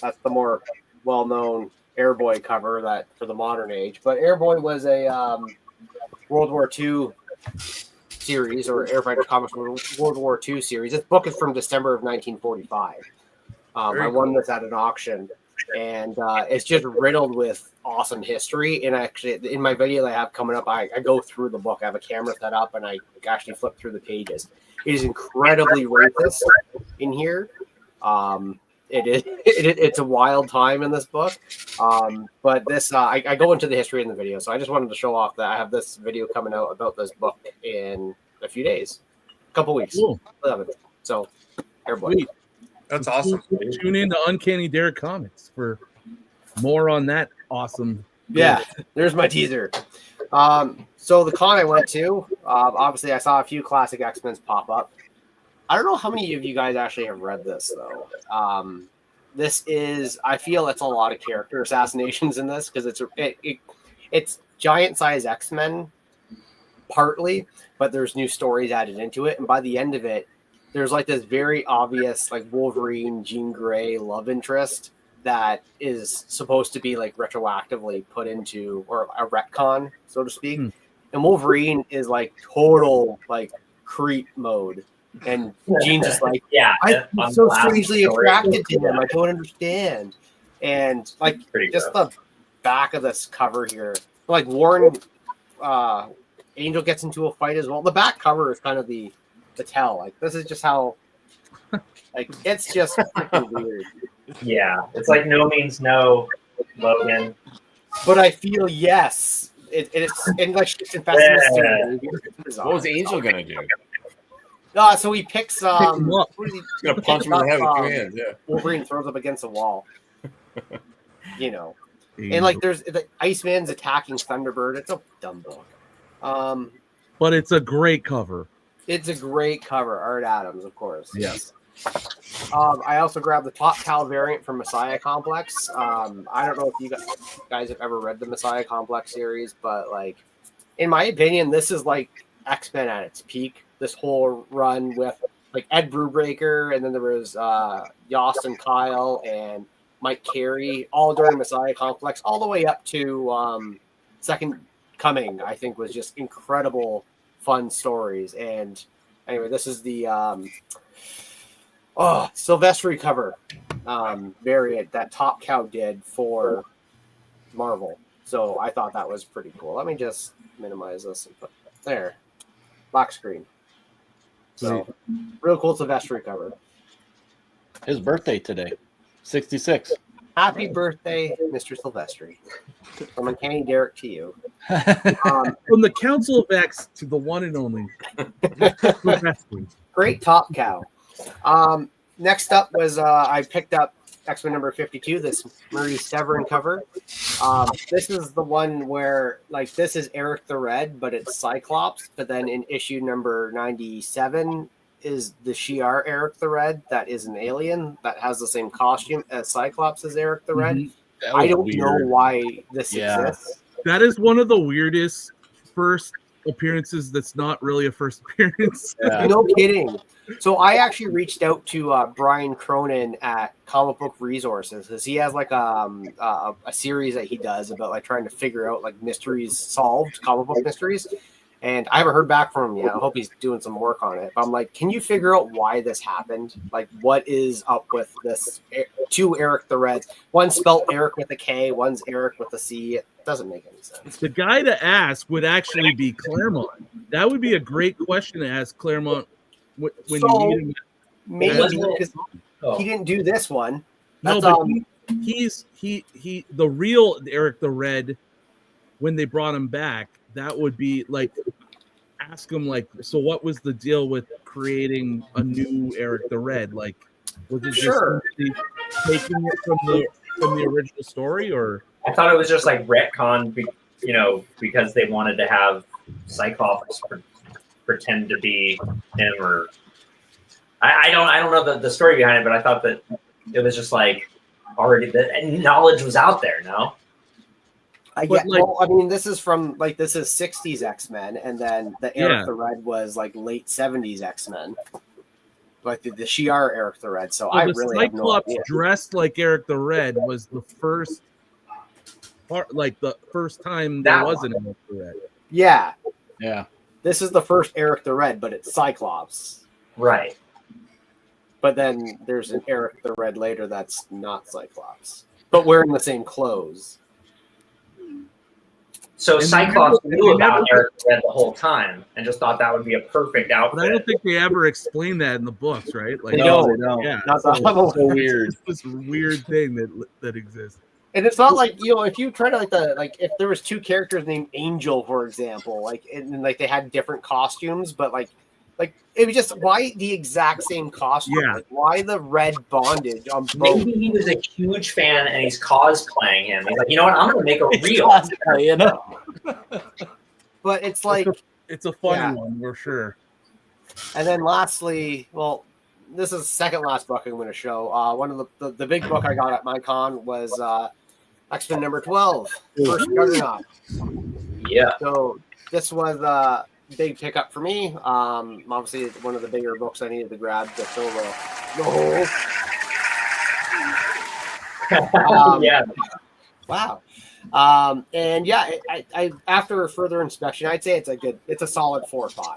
That's the more well-known Airboy cover that for the modern age. But Airboy was a World War II series, or Air Fighter Comics World War II series. This book is from December of 1945. I won this at an auction, and it's just riddled with awesome history. And actually, in my video that I have coming up, I go through the book. I have a camera set up, and I actually flip through the pages. It is incredibly racist in here. It's a wild time in this book. But this, I go into the history in the video. So I just wanted to show off that I have this video coming out about this book in a few days, a couple weeks. Cool. So, Airboy. That's awesome. Tune in to Uncanny Derek Comics for more on that awesome. Yeah, there's my teaser. So the con I went to, obviously I saw a few classic X-Men pop up. I don't know how many of you guys actually have read this though. This is, I feel it's a lot of character assassinations in this because it's giant size X-Men partly, but there's new stories added into it. And by the end of it, there's like this very obvious like Wolverine, Jean Grey love interest that is supposed to be like retroactively put into, or a retcon, so to speak. And Wolverine is like total like creep mode. And Jean's just like, I'm so strangely attracted to him. I don't understand. And like just the back of this cover here, like Warren Angel gets into a fight as well. The back cover is kind of the tell. Like this is just how like it's just freaking weird. Yeah, it's like no means no, Logan. But I feel yes. It's and like it's What was Angel gonna do? So he picks He's gonna punch him in the head with 2 hands. Yeah. Wolverine throws up against a wall. You know. And like there's the Iceman's attacking Thunderbird. It's a dumb book. But it's a great cover. It's a great cover. Art Adams, of course. Yes. I also grabbed the Top Cow variant from Messiah Complex. I don't know if you guys have ever read the Messiah Complex series, but like, in my opinion, this is like X-Men at its peak. This whole run with like Ed Brubaker, and then there was Yost and Kyle and Mike Carey, all during Messiah Complex, all the way up to Second Coming. I think was just incredible, fun stories. And anyway, this is the Silvestri cover variant that Top Cow did for Marvel. So I thought that was pretty cool. Let me just minimize this and put there. Black screen. So real cool Silvestri cover. His birthday today, 66. Happy birthday, Mr. Silvestri. From Uncanny Derek to you. From the Council of X to the one and only. Great Top Cow. Next up was I picked up X-Men number 52, this Marie Severin cover. This is the one where like this is Eric the Red, but it's Cyclops. But then in issue number 97 is the Shi'ar Eric the Red that is an alien that has the same costume as Cyclops as Eric the Red. I don't know why this exists. That is one of the weirdest first appearances that's not really a first appearance. No kidding. So I actually reached out to Brian Cronin at Comic Book Resources because he has like a series that he does about like trying to figure out like mysteries solved, comic book mysteries. And I haven't heard back from him yet. I hope he's doing some work on it. But I'm like, can you figure out why this happened? Like, what is up with this? Two Eric the Reds. One spelled Eric with a K, one's Eric with a C. It doesn't make any sense. The guy to ask would actually be Claremont. That would be a great question to ask Claremont when you meet him. Maybe because he didn't do this one. That's, no, but he's the real Eric the Red. When they brought him back, that would be like, ask him like, so what was the deal with creating a new Eric the Red? Like, Was it Sure. just taking it from the original story, or I thought it was just like retcon, because they wanted to have Cyclops pretend to be him, or I don't know the story behind it, but I thought that it was just like already the knowledge was out there. No. Well, I mean, this is 60s X-Men, and then the Eric the Red was like late 70s X-Men. Like the Shi'ar Eric the Red, so I really have no Cyclops idea. dressed like Eric the Red was the first part, like the first time there was an Eric the Red. Yeah. Yeah. This is the first Eric the Red, but it's Cyclops. Right. But then there's an Eric the Red later that's not Cyclops, but wearing the same clothes. So And Cyclops they knew never- about Eric the Red the whole time and just thought that would be a perfect outfit. But I don't think they ever explain that in the books, right? Like, They don't. Yeah, Not so, the- So weird. it's this weird thing that exists. And it's not like, if you try to if there was two characters named Angel, for example, and they had different costumes, but like it was just why the exact same costume? Yeah. Like, why the red bondage on both? Maybe he was a huge fan and he's cosplaying him. He's like, you know what? I'm going to make a real. But it's like It's a funny Yeah. one for sure. And then lastly, well, this is the second last book I'm going to show. One of the big book I got at my con was X-Men number 12, First Juggernaut. Yeah. So this was a big pickup for me. Obviously, one of the bigger books I needed to grab to fill the hole. Yeah. Wow. And yeah, I after further inspection, I'd say it's a solid 4 or 5.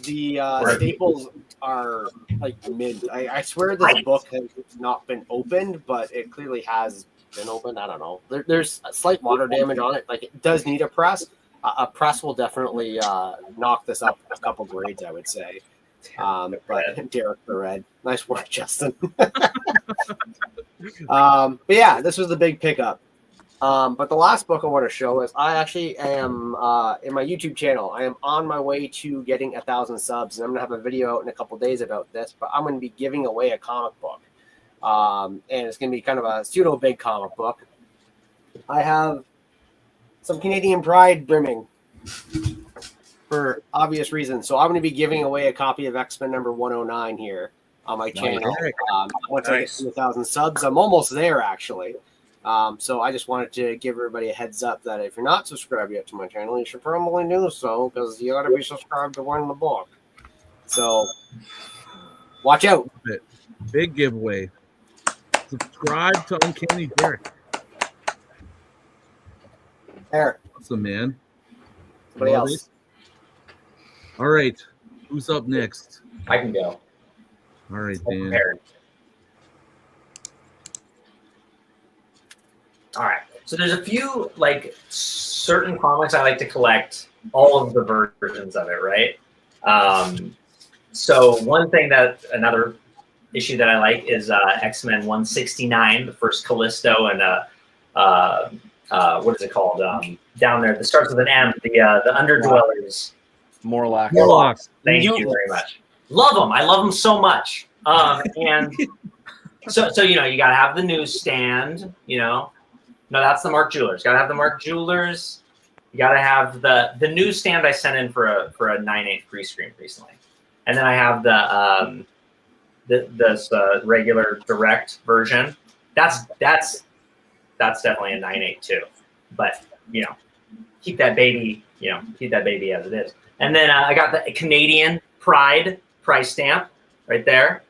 The staples are like mint. I swear this book has not been opened, but it clearly has been opened. I don't know. There's a slight water damage on it. Like, it does need a press. A press will definitely knock this up a couple grades, I would say. But Derek the Red, nice work, Justin. But yeah, this was the big pickup. But the last book I want to show is I actually am in my YouTube channel. I am on my way to getting 1,000 subs, and I'm gonna have a video out in a couple days about this. But I'm gonna be giving away a comic book, and it's gonna be kind of a pseudo big comic book. I have some Canadian pride brimming for obvious reasons. So I'm going to be giving away a copy of X-Men number 109 here on my channel. Once I get to 1,000 subs, I'm almost there actually. So I just wanted to give everybody a heads up that if you're not subscribed yet to my channel, you should probably do so, because you got to be subscribed to win the book. So watch out. Big giveaway. Subscribe to Uncanny Derek. There. Awesome, man. Somebody Love else. it. All right. Who's up next? I can go. All right, Dan. Prepared. All right. So there's a few certain comics I like to collect, all of the versions of it, right? So one thing another issue that I like is X-Men 169, the first Callisto, and what is it called? Down there, that starts with an M, the Underdwellers. Morlocks. Thank you very much. Love them. I love them so much. And so you got to have the newsstand, No, that's the Mark Jewelers. Got to have the Mark Jewelers. You got to have the newsstand I sent in for a 9/8 pre-screen recently. And then I have this regular direct version. That's definitely a 9/8 too. But keep that baby as it is. And then I got the Canadian Pride price stamp right there.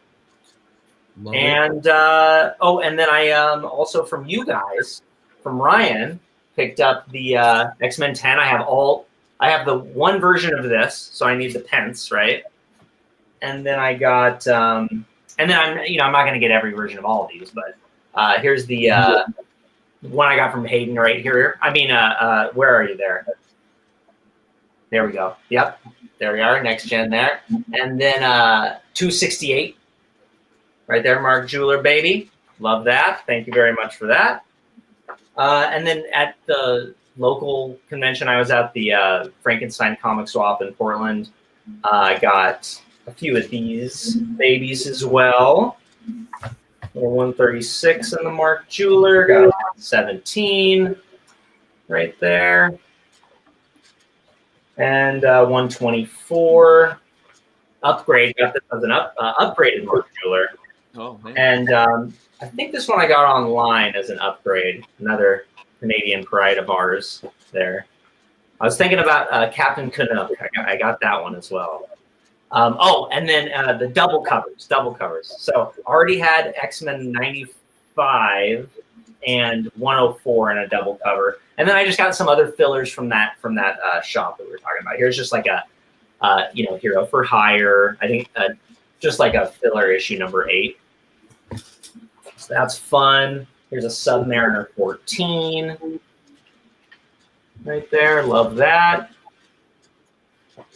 Love and and then I also from you guys, from Ryan, picked up the X-Men 10. I have the one version of this, so I need the pence, right? And then I got and then I'm not going to get every version of all of these, but here's the one I got from Haden right here. I mean, where are you there? There we go. Yep. There we are. Next gen there. And then 268 right there. Mark Jeweler, baby. Love that. Thank you very much for that. And then at the local convention, I was at the Frankenstein Comic Swap in Portland. I got a few of these babies as well. Little 136 in the Mark Jeweler. Got a 17 right there. And 124 upgrade. Got this as an upgraded Mark Jeweler. Oh, man. And I think this one I got online as an upgrade. Another Canadian pride of ours there. I was thinking about Captain Canuck. I got that one as well. And then the double covers. So already had X-Men 95 and 104 in a double cover. And then I just got some other fillers from that shop that we were talking about. Here's just like a Hero for Hire. I think just like a filler issue number 8. So that's fun. Here's a Submariner 14 right there. Love that.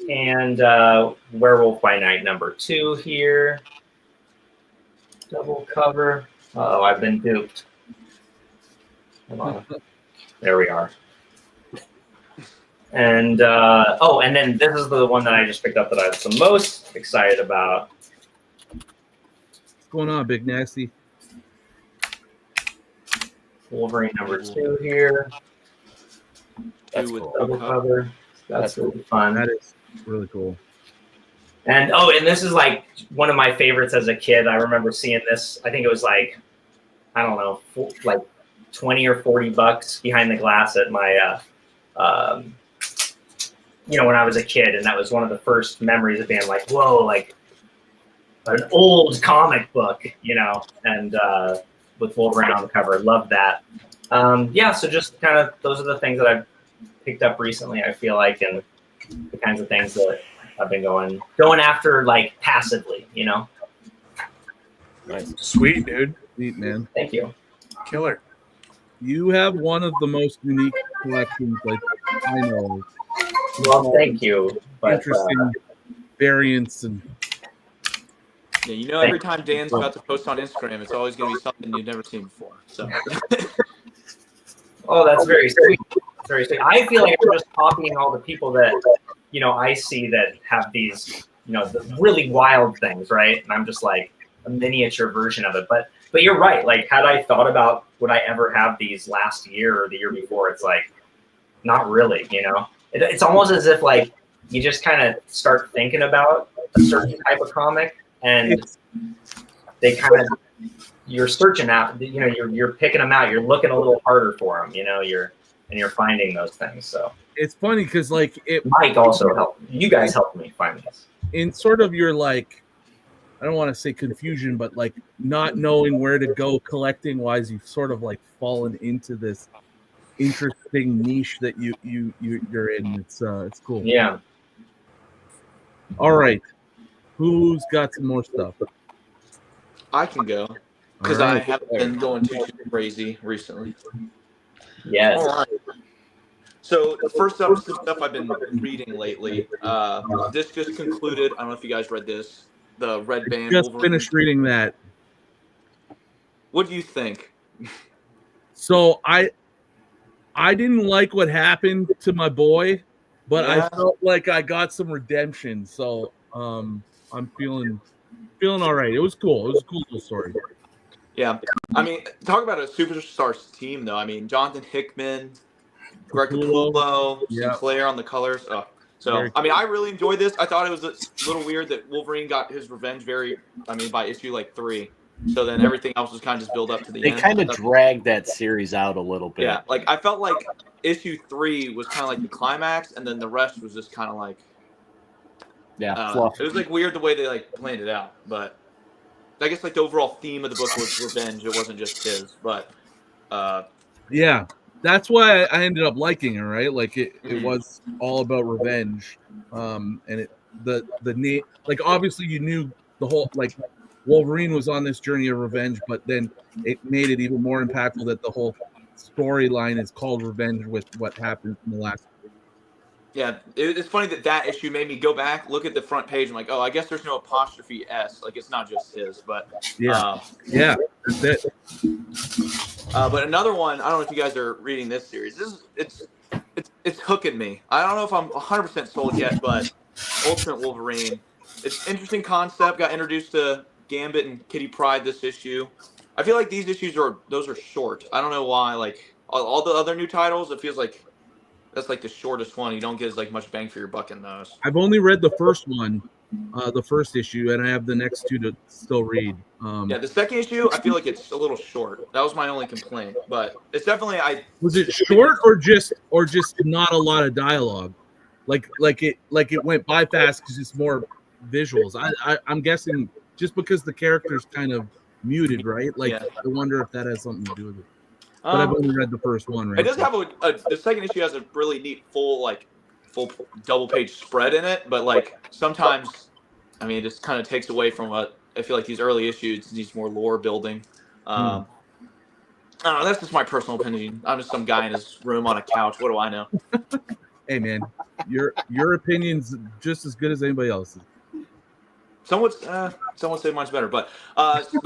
And Werewolf by Night number 2 here. Double cover. Oh, I've been duped. Hold on. There we are. And and then this is the one that I just picked up that I was the most excited about. What's going on, Big Nasty? Wolverine number 2 here. That's cool. Double cover. That's really fun. That is really cool. And and this is like one of my favorites as a kid. I remember seeing this. I think it was like, I don't know, like $20 or $40 behind the glass at my, when I was a kid. And that was one of the first memories of being like, whoa, like an old comic book, and with Wolverine on the cover. Love that. So just kind of those are the things that I've picked up recently, I feel like, and the kinds of things that I've been going after, like, passively, Nice. Sweet, dude. Sweet, man. Thank you. Killer. You have one of the most unique collections I know. Well, thank you. But, interesting variants and. Yeah, every time Dan's about to post on Instagram, it's always going to be something you've never seen before. So. Oh, that's very sweet. Very sweet. I feel like I'm just copying all the people that I see that have these the really wild things, right? And I'm just like a miniature version of it. But you're right. Like, had I thought about would I ever have these last year or the year before, it's like not really. It's almost as if like you just kind of start thinking about a certain type of comic, and they kind of you're searching out. You're picking them out. You're looking a little harder for them. You're finding those things. So it's funny because like Mike also helped. You guys helped me find this. In sort of your like, I don't want to say confusion, but like not knowing where to go collecting wise, you've sort of like fallen into this interesting niche that you're in. It's cool. Yeah. All right. Who's got some more stuff? I can go because I haven't been going too crazy recently. Yes. All right. So first up, some stuff I've been reading lately. This just concluded. I don't know if you guys read this. The Red Band. Just Wolverine. finished reading that. What do you think? So I didn't like what happened to my boy, but I felt like I got some redemption. So I'm feeling all right. It was cool. It was a cool little story. Yeah, I mean, talk about a superstars team, though. I mean, Jonathan Hickman, Greg Capullo, Sinclair on the colors. So, I mean, I really enjoyed this. I thought it was a little weird that Wolverine got his revenge by issue like 3. So then everything else was kind of just built up to the end. They kind of dragged that series out a little bit. Yeah, like I felt like issue 3 was kind of like the climax, and then the rest was just kind of like fluff. It was like weird the way they like planned it out, but I guess like the overall theme of the book was revenge. It wasn't just his, but yeah, that's why I ended up liking it. Right, like it was all about revenge, and the name, like obviously you knew the whole like Wolverine was on this journey of revenge, but then it made it even more impactful that the whole storyline is called Revenge with what happened in the last. Yeah, it's funny that issue made me go back, look at the front page, and like, oh, I guess there's no apostrophe S. Like, it's not just his, but that's it. But another one, I don't know if you guys are reading this series. It's hooking me. I don't know if I'm 100% sold yet, but Ultimate Wolverine. it's interesting concept. Got introduced to Gambit and Kitty Pryde this issue. I feel like these issues are short. I don't know why. Like all the other new titles, it feels like that's like the shortest one. You don't get as like much bang for your buck in those. I've only read the first one, the first issue, and I have the next two to still read. Yeah, the second issue, I feel like it's a little short. That was my only complaint, but it's definitely Was it short or just not a lot of dialogue? Like it went by fast because it's more visuals. I'm guessing just because the character's kind of muted, right? Like I wonder if that has something to do with it. But I've only read the first one, right? It does have the second issue has a really neat full double page spread in it, but like sometimes, I mean, it just kind of takes away from what I feel like these early issues needs more lore building. I don't know. That's just my personal opinion. I'm just some guy in his room on a couch. What do I know? Hey, man, your opinion's just as good as anybody else's. Some would say mine's better, but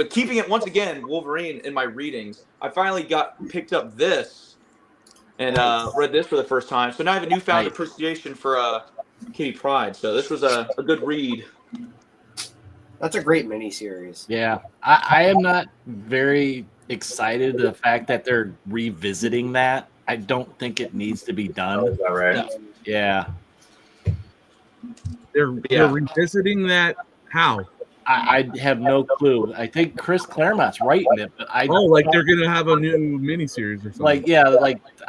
keeping it once again, Wolverine in my readings, I finally picked up this and read this for the first time. So now I have a newfound appreciation for Kitty Pryde. So this was a good read. That's a great miniseries. Yeah, I am not very excited the fact that they're revisiting that. I don't think it needs to be done. Is that right? No. Yeah. They're revisiting that. How? I have no clue. I think Chris Claremont's writing it, but they're gonna have a new miniseries or something.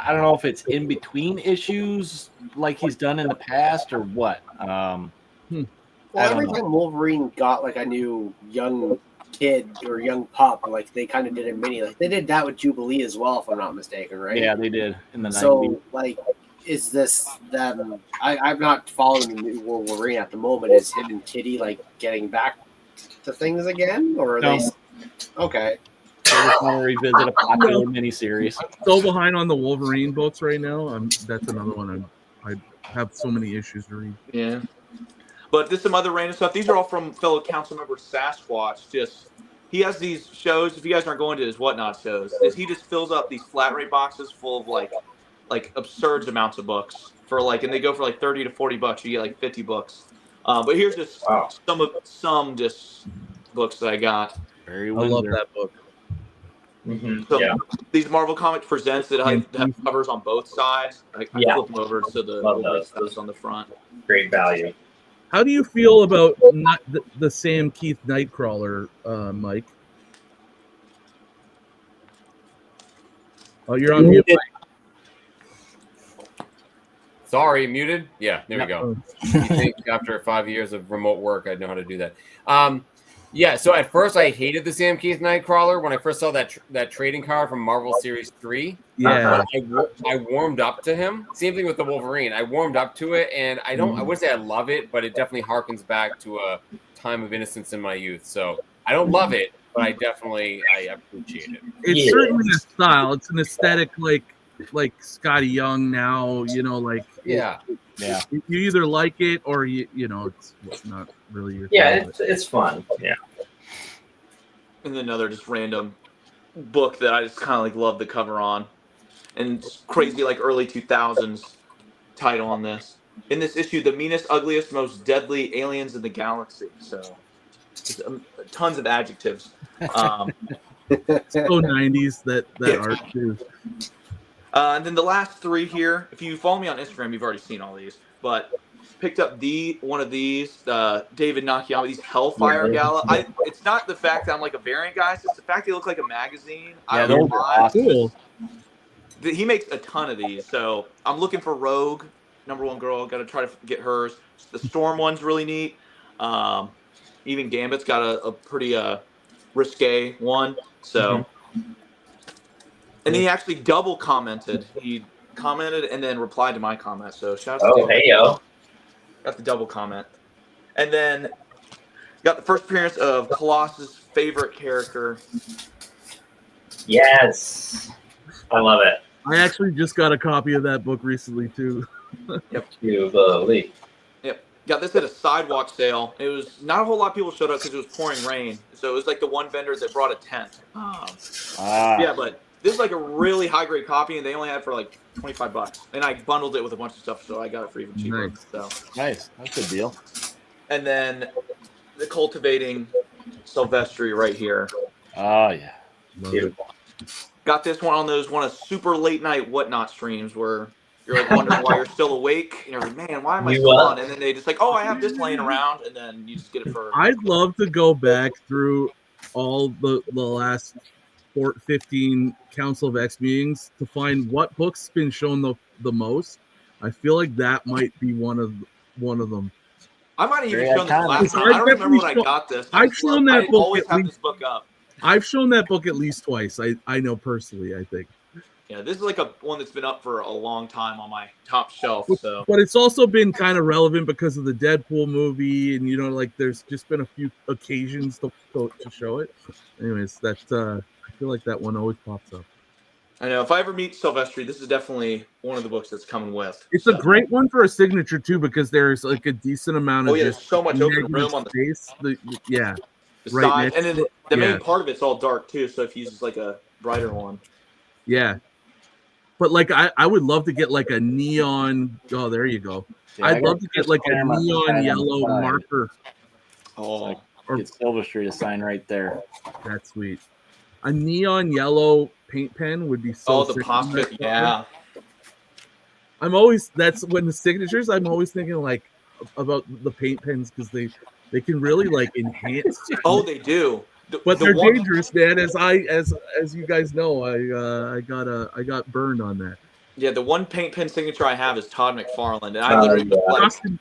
I don't know if it's in between issues like he's done in the past or what. Well, every time Wolverine got like a new young kid or young pup, like they kind of did a mini. Like they did that with Jubilee as well, if I'm not mistaken, right? Yeah, they did in the 90s. So like, is this them? I'm not following the new Wolverine at the moment. Is him and Kitty like getting back to things again, or are they? Okay. I just want to revisit a popular miniseries. I'm so behind on the Wolverine books right now. That's another one I have so many issues to read. Yeah. But there's some other random stuff. These are all from fellow council member Sasquatch. He has these shows. If you guys aren't going to his Whatnot shows, he just fills up these flat rate boxes full of like absurd amounts of books and they go for like $30 to $40. You get like 50 books. But here's just some books that I got. I love that book. Mm-hmm. So these Marvel Comics Presents that have covers on both sides. I flip them over so those on the front. Great value. How do you feel about the Sam Keith Nightcrawler, Mike? Oh, you're on mute. Sorry, muted? Yeah, there we go. You think after 5 years of remote work, I'd know how to do that. So at first I hated the Sam Keith Nightcrawler when I first saw that trading card from Marvel Series 3. Yeah. I warmed up to him. Same thing with the Wolverine. I warmed up to it, and I wouldn't say I love it, but it definitely harkens back to a time of innocence in my youth. So I don't love it, but I appreciate it. It's certainly a style. It's an aesthetic like Scotty Young now, you either like it or it's not really your thing. It's fun. Yeah. And then another just random book that I just kind of like love the cover on, and crazy like early 2000s title on this. In this issue, the meanest, ugliest, most deadly aliens in the galaxy. So just, tons of adjectives. So 90s that art too. And then the last three here, if you follow me on Instagram, you've already seen all these, but picked up one of these, David Nakayama, these Hellfire Gala. It's not the fact that I'm like a variant guy, it's just the fact they look like a magazine. Yeah, those are awesome. He makes a ton of these, so I'm looking for Rogue, #1 girl. Got to try to get hers. The Storm one's really neat. Even Gambit's got a pretty risque one, so... And he actually double commented. He commented and then replied to my comment. So shout out to hey yo. Got the double comment. And then got the first appearance of Colossus' favorite character. Yes. I love it. I actually just got a copy of that book recently too. Yep. Jubilee. Yep. Got this at a sidewalk sale. It was not a whole lot of people showed up because it was pouring rain. So it was like the one vendor that brought a tent. Yeah, but this is like a really high grade copy, and they only had it for like $25. And I bundled it with a bunch of stuff, so I got it for even cheaper. Nice. That's a good deal. and then the cultivating Silvestri right here. Oh yeah, Beautiful. Got this one on one of super late night whatnot streams where you're like wondering why you're still awake, and you're like, man, why am I still on? And then they just like, oh, I have this laying around, and then you just get it for. I'd love to go back through all the last 15 Council of X meetings to find what book's been shown the most. I feel like that might be one of them. I might have even shown this last time. I don't remember when I got this. I've shown that book. Always have this book up. I've shown that book at least twice. I know personally. I think. Yeah, this is like one that's been up for a long time on my top shelf. So, but it's also been kind of relevant because of the Deadpool movie, and like there's just been a few occasions to show it. Anyways, I feel like that one always pops up. I know if I ever meet Silvestri, this is definitely one of the books that's coming with. It's a great one for a signature too because there's like a decent amount of there's so much open room on the face. The right side, and then the main part of it's all dark too. So if he uses like a brighter one, but like I would love to get like a neon. Oh, there you go. Yeah, I'd love to get like a neon yellow marker. Oh, or get Silvestri to sign right there. That's sweet. A neon yellow paint pen would be so. Oh, the pop-it, yeah. That's when the signatures. I'm always thinking like about the paint pens because they can really like enhance. Oh, they do. But they're dangerous, man. As you guys know, I got burned on that. Yeah, the one paint pen signature I have is Todd McFarlane, and I literally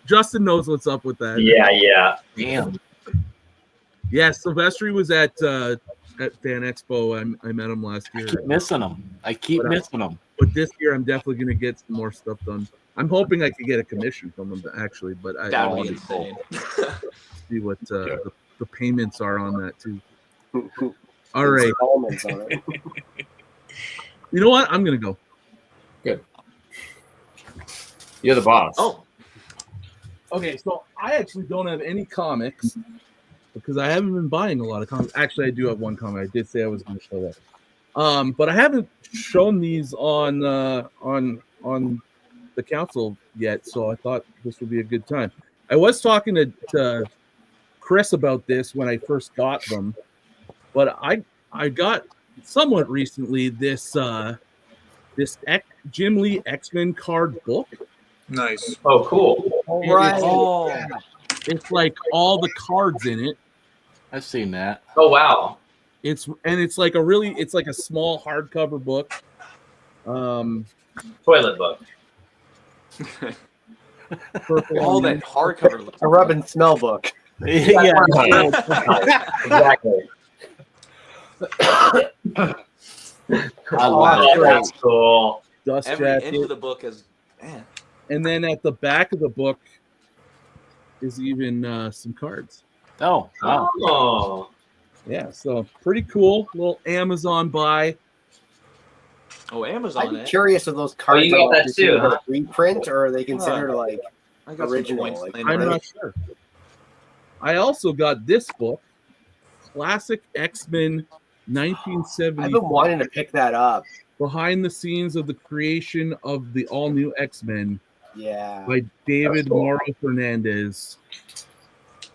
Justin knows what's up with that. Yeah. Damn. Yeah, Silvestri was at Fan Expo. I met him last year. I keep missing him. But this year, I'm definitely going to get some more stuff done. I'm hoping I could get a commission from him, actually. But that would be insane. See what the payments are on that too. All right. You know what? I'm going to go. Good. You're the boss. Oh. Okay, so I actually don't have any comics because I haven't been buying a lot of comics. Actually, I do have one comic. I did say I was going to show that. But I haven't shown these on the council yet, so I thought this would be a good time. I was talking to Chris about this when I first got them, but I got somewhat recently this Jim Lee X-Men card book. Nice. Oh, cool. Right. It's like all the cards in it. I've seen that. Oh wow. It's like a small hardcover book. Toilet book. All that hardcover. A rub and smell book. Yeah. Exactly. I love it. That's cool. Dust Every jacket. end of the book is man. And then at the back of the book is even some cards. Oh, wow. Oh. Yeah, so pretty cool. Little Amazon buy. Oh, Amazon. I'm curious if those cards you got that too, huh? reprint or are they considered like I got original? I'm not sure. I also got this book, Classic X-Men 1970. I've been wanting to pick that up. Behind the scenes of the creation of the all-new X-Men. Yeah. By David Morrow Fernandez.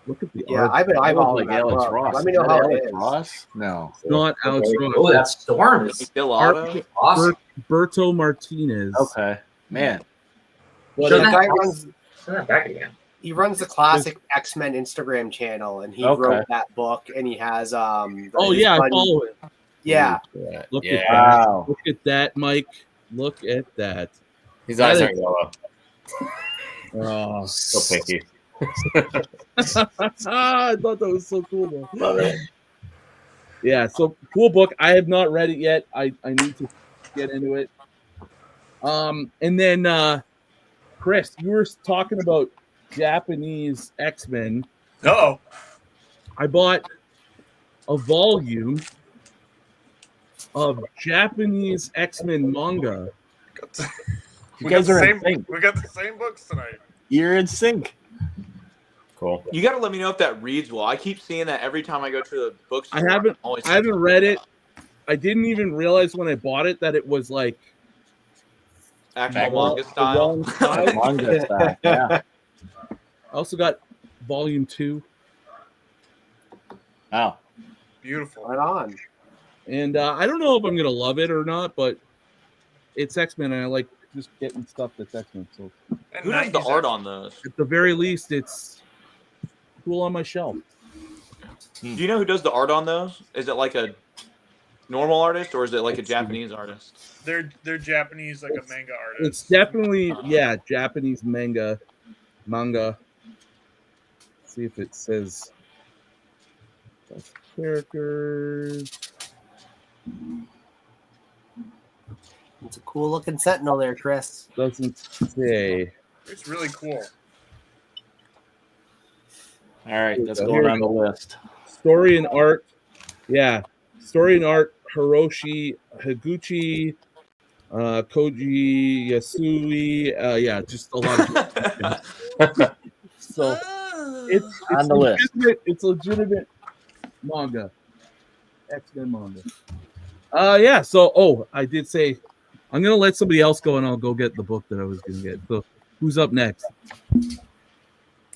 Look at the art. I've like Alex Ross. Let me know how it is. Ross? No. It's not Alex Ross. Oh, that's Storm. Awesome. Berto Martinez. Okay. Man. Well, the guy runs. Send that back again. He runs the Classic X-Men Instagram channel, and he wrote that book, and he has I follow it. Yeah. Look at that. Look at that, Mike. Look at that. His eyes are yellow. Oh, so picky. I thought that was so cool, though. Love it. Yeah, so cool book. I have not read it yet. I need to get into it. And then Chris, you were talking about Japanese X-Men. Oh. I bought a volume of Japanese X-Men manga. You guys are in sync. We got the same books tonight. You're in sync. Cool. You got to let me know if that reads well. I keep seeing that every time I go to the bookstore. I haven't read it. I didn't even realize when I bought it that it was like actual manga style. Manga style. Yeah. I also got Volume 2. Wow. Beautiful. Right on. And I don't know if I'm gonna love it or not, but it's X-Men, and I like just getting stuff that's X-Men. So And Who does the 90s art X-Men. on those? at the very least, it's cool on my shelf. Do you know who does the art on those? Is it like a normal artist or is it like a Japanese artist? They're Japanese, like a manga artist. It's definitely Japanese manga. Let's see if it says best characters. It's a cool looking Sentinel there, Chris. Doesn't say. It's really cool. All right, that's So going here on the list. Story and art. Yeah. Story and art, Hiroshi Higuchi, Koji Yasui. Just a lot of so it's On the list. It's legitimate manga. X-Men manga. So I did say I'm gonna let somebody else go and I'll go get the book that I was gonna get. So who's up next?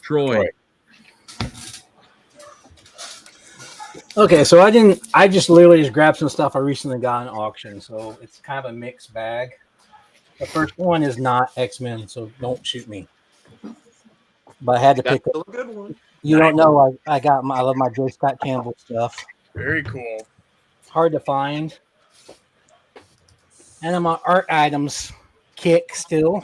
Troy. Okay, so I just literally just grabbed some stuff I recently got on auction, so it's kind of a mixed bag. The first one is not X-Men, so don't shoot me. But I had to pick That's up. a good one. You don't know I love my J. Scott Campbell stuff. Very cool. Hard to find. And I'm on art items kick still.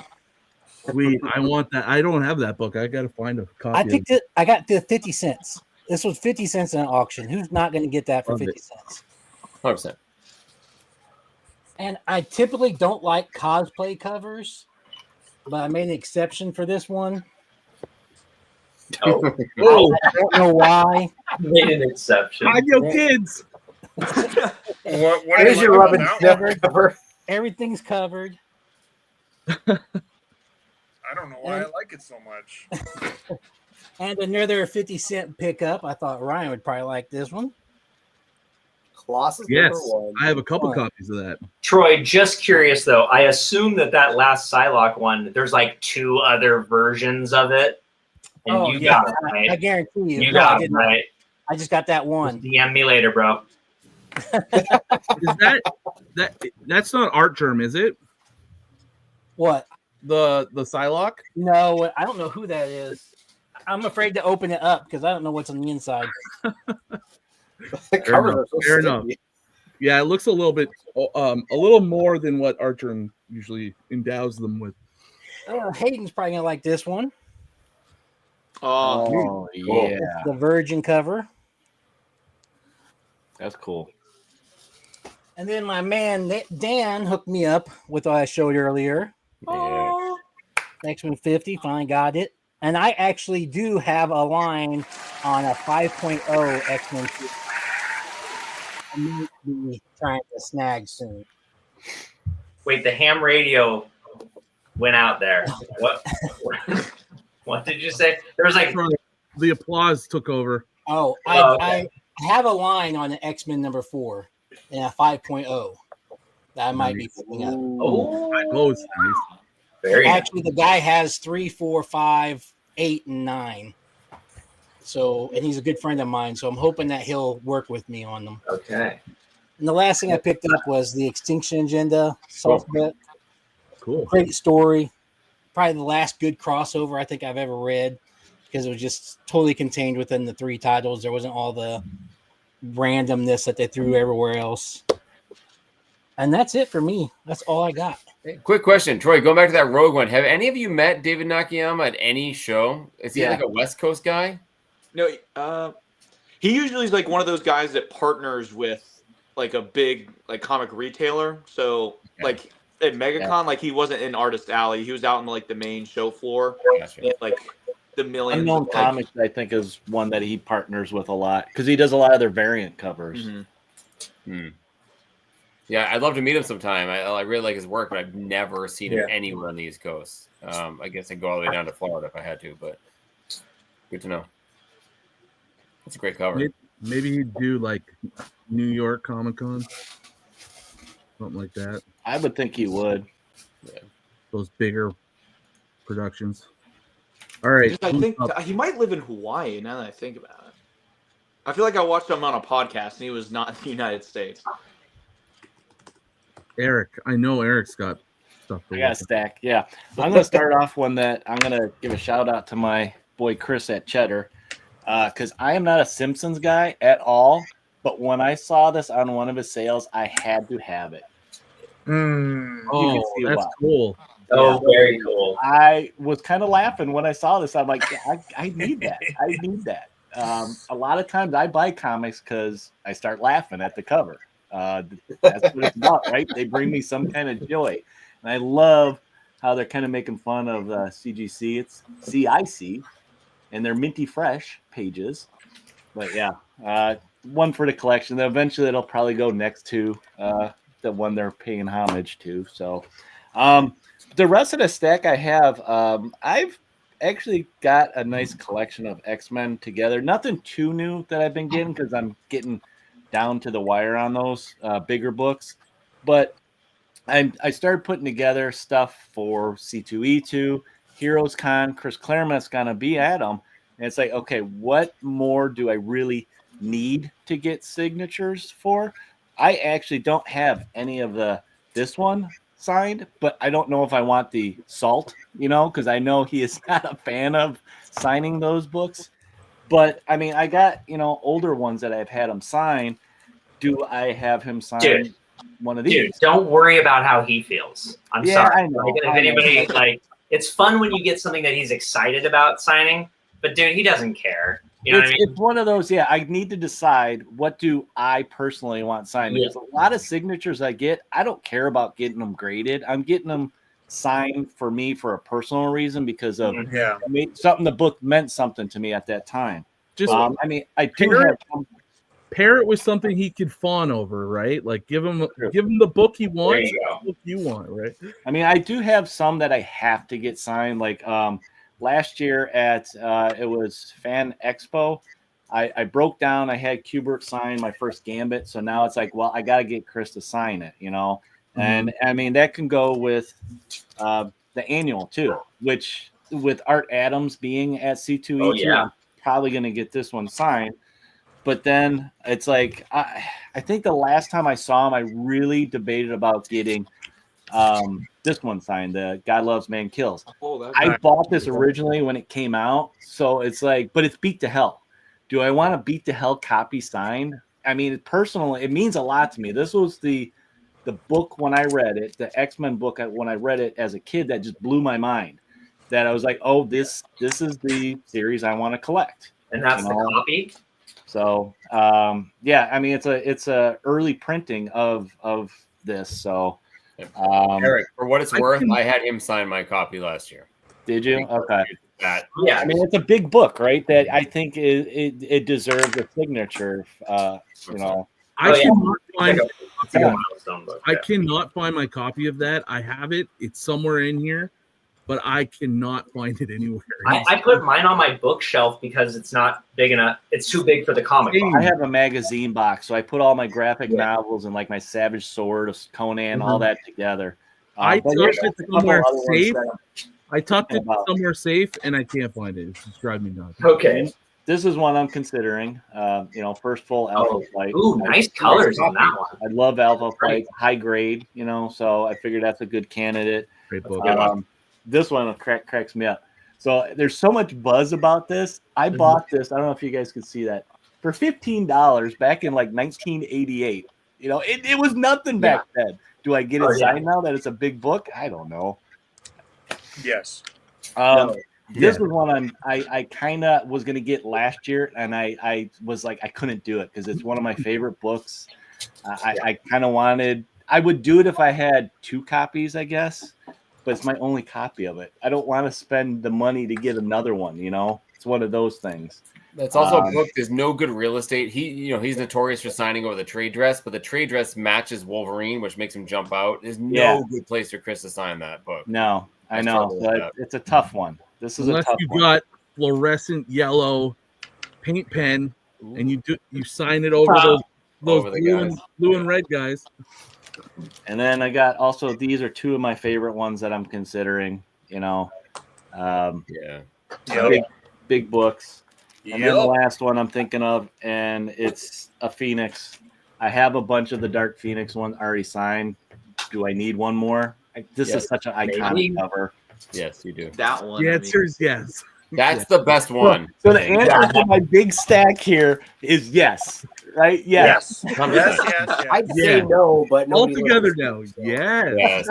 Sweet. I want that. I don't have that book. I gotta find a copy. I picked it. I got the 50 cents. This was 50 cents in an auction. Who's not going to get that for 50 cents? 100%. And I typically don't like cosplay covers, but I made an exception for this one. Oh, I don't know why. made an exception. Hide your kids. What Here's your rub and cover. Everything's covered. I don't know why I like it so much. And another 50-cent pickup. I thought Ryan would probably like this one. Colossus Yes, #1. I have a couple copies of that. Troy, just curious though. I assume that last Psylocke one, there's like 2 other versions of it, and you got it right. I guarantee you. You No, I got it didn't. right. I just got that one. DM me later, bro. Is that's not art term, is it? What? The Psylocke? No, I don't know who that is. I'm afraid to open it up because I don't know what's on the inside. Fair enough. Yeah, it looks a little bit, a little more than what art term usually endows them with. Hayden's probably gonna like this one. Oh, yeah. It's the Virgin cover. That's cool. And then my man Dan hooked me up with what I showed earlier. Yeah. X-Men 50, finally got it. And I actually do have a line on a 5.0 X-Men 50. I might be trying to snag soon. Wait, the ham radio went out there. What? What did you say? There was like the applause took over. Oh, I have a line on the X-Men number 4 and a 5.0 that I might be picking up. Oh, nice. Very Actually, the guy has 3, 4, 5, 8, and 9. So, and he's a good friend of mine. So I'm hoping that he'll work with me on them. Okay. And the last thing I picked up was the Extinction Agenda soft book. Cool. Great story. Probably the last good crossover I think I've ever read because it was just totally contained within the 3 titles. There wasn't all the randomness that they threw everywhere else. And that's it for me. That's all I got. Hey, quick question, Troy. Going back to that Rogue one, have any of you met David Nakayama at any show? Is he like a West Coast guy? No, he usually is like one of those guys that partners with like a big like comic retailer. So like at MegaCon, like he wasn't in Artist Alley. He was out in like the main show floor. And, like the millions. Unknown of, like, Comics, I think, is one that he partners with a lot because he does a lot of their variant covers. Yeah, I'd love to meet him sometime. I really like his work, but I've never seen him anywhere on the East Coast. I guess I'd go all the way down to Florida if I had to, but good to know. That's a great cover. Maybe he'd do like New York Comic Con, something like that. I would think he would. Yeah. Those bigger productions. All right. Just, I think he might live in Hawaii. Now that I think about it, I feel like I watched him on a podcast and he was not in the United States. Eric, I know Eric's got stuff. I got a stack. Yeah, I'm gonna start off one that I'm gonna give a shout out to my boy Chris at Cheddar, because I am not a Simpsons guy at all. But when I saw this on one of his sales, I had to have it. Oh, that's cool. Oh, very cool. I was kind of laughing when I saw this. I'm like, I need that. I need that. A lot of times I buy comics because I start laughing at the cover. That's what it's about, right? They bring me some kind of joy. And I love how they're kind of making fun of CGC. It's CIC and their minty fresh pages. But yeah, one for the collection. Eventually it'll probably go next to the one they're paying homage to. So the rest of the stack I have, I've actually got a nice collection of X-Men together. Nothing too new that I've been getting because I'm getting down to the wire on those bigger books. But I started putting together stuff for C2E2, Heroes Con. Chris Claremont's going to be at them. And it's like, okay, what more do I really need to get signatures for? I actually don't have any of this one signed, but I don't know if I want the Salt, because I know he is not a fan of signing those books. But I mean, I got, older ones that I've had him sign. Do I have him sign one of these? Dude, don't worry about how he feels. I'm sorry. I know. Like, if anybody it's fun when you get something that he's excited about signing, but dude, he doesn't care. You know what I mean? It's one of those, I need to decide what do I personally want signed. Because a lot of signatures I get, I don't care about getting them graded. I'm getting them signed for me for a personal reason because of something. The book meant something to me at that time. Just I do have pair it with something he could fawn over, right? Like give him the book he wants, the book you want, right? I mean, I do have some that I have to get signed. Like last year at it was Fan Expo, I broke down. I had Kubert sign my first Gambit, so now it's like, well, I got to get Chris to sign it, And I mean that can go with the annual too, which with Art Adams being at C2E2, I'm probably going to get this one signed. But then it's like I think the last time I saw him, I really debated about getting this one signed, the God Loves Man Kills. I bought this originally when it came out, so it's like, but it's Beat to Hell. Do I want a Beat to Hell copy signed? I mean, personally, it means a lot to me. This was the book when I read it, the X-Men book when I read it as a kid that just blew my mind. That I was like, oh, this is the series I want to collect. And that's the copy. So I mean, it's a early printing of this. So Eric, for what it's worth, I had him sign my copy last year. Did you? Okay. Yeah, I mean, it's a big book, right? That I think it deserves a signature. I cannot find my copy of that. I have it. It's somewhere in here, but I cannot find it anywhere. I put mine on my bookshelf because it's not big enough. It's too big for the comic box. I have a magazine box, so I put all my graphic novels and like my Savage Sword of Conan, all that together. I tucked it somewhere safe. I tucked it somewhere safe, and I can't find it. It's just driving me nuts. Okay. This is one I'm considering. First full Alpha Flight. Ooh, nice colors on that one. I love Alpha Flight, high grade. So I figured that's a good candidate. Great book. This one cracks me up. So there's so much buzz about this. I bought this. I don't know if you guys could see that for $15 back in like 1988. It was nothing back then. Do I get it signed now that it's a big book? I don't know. Yes. This was one I kind of was going to get last year, and I was like, I couldn't do it because it's one of my favorite books. I kind of wanted, I would do it if I had 2 copies, I guess, but it's my only copy of it. I don't want to spend the money to get another one, It's one of those things. That's also a book. There's no good real estate. He's notorious for signing over the trade dress, but the trade dress matches Wolverine, which makes him jump out. There's no good place for Chris to sign that book. No, I know. So it's a tough one. This is unless a tough you one. got fluorescent yellow paint pen and you sign it over those blue and red guys. And then I got also, these are 2 of my favorite ones that I'm considering. big books. And then the last one I'm thinking of, and it's a Phoenix. I have a bunch of the Dark Phoenix ones already signed. Do I need one more? This is such an iconic cover. Yes, you do. That one. The answer is yes. That's the best one. So the answer to my big stack here is yes. Right? Yes. I'd say no, but all nobody together listens, now. so. Yes.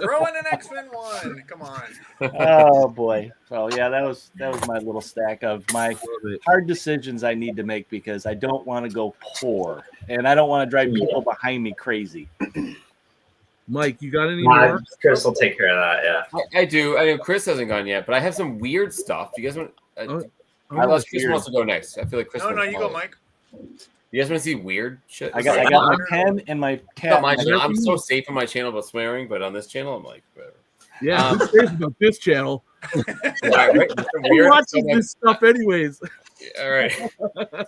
Throw in an X-Men one. Come on. Oh boy. So yeah, that was my little stack of my hard decisions I need to make because I don't want to go poor and I don't want to drive people behind me crazy. Mike, you got any more? Chris will take care of that. Yeah, I do. I know Chris hasn't gone yet, but I have some weird stuff. Do you guys want? Unless Chris wants to go next. I feel like Chris. No, you go, Mike. You guys want to see weird shit? I got my pen and my cat. I'm so safe on my channel about swearing, but on this channel, I'm like, whatever. Yeah, who cares about this channel? Right? Who watches this stuff anyways? All right.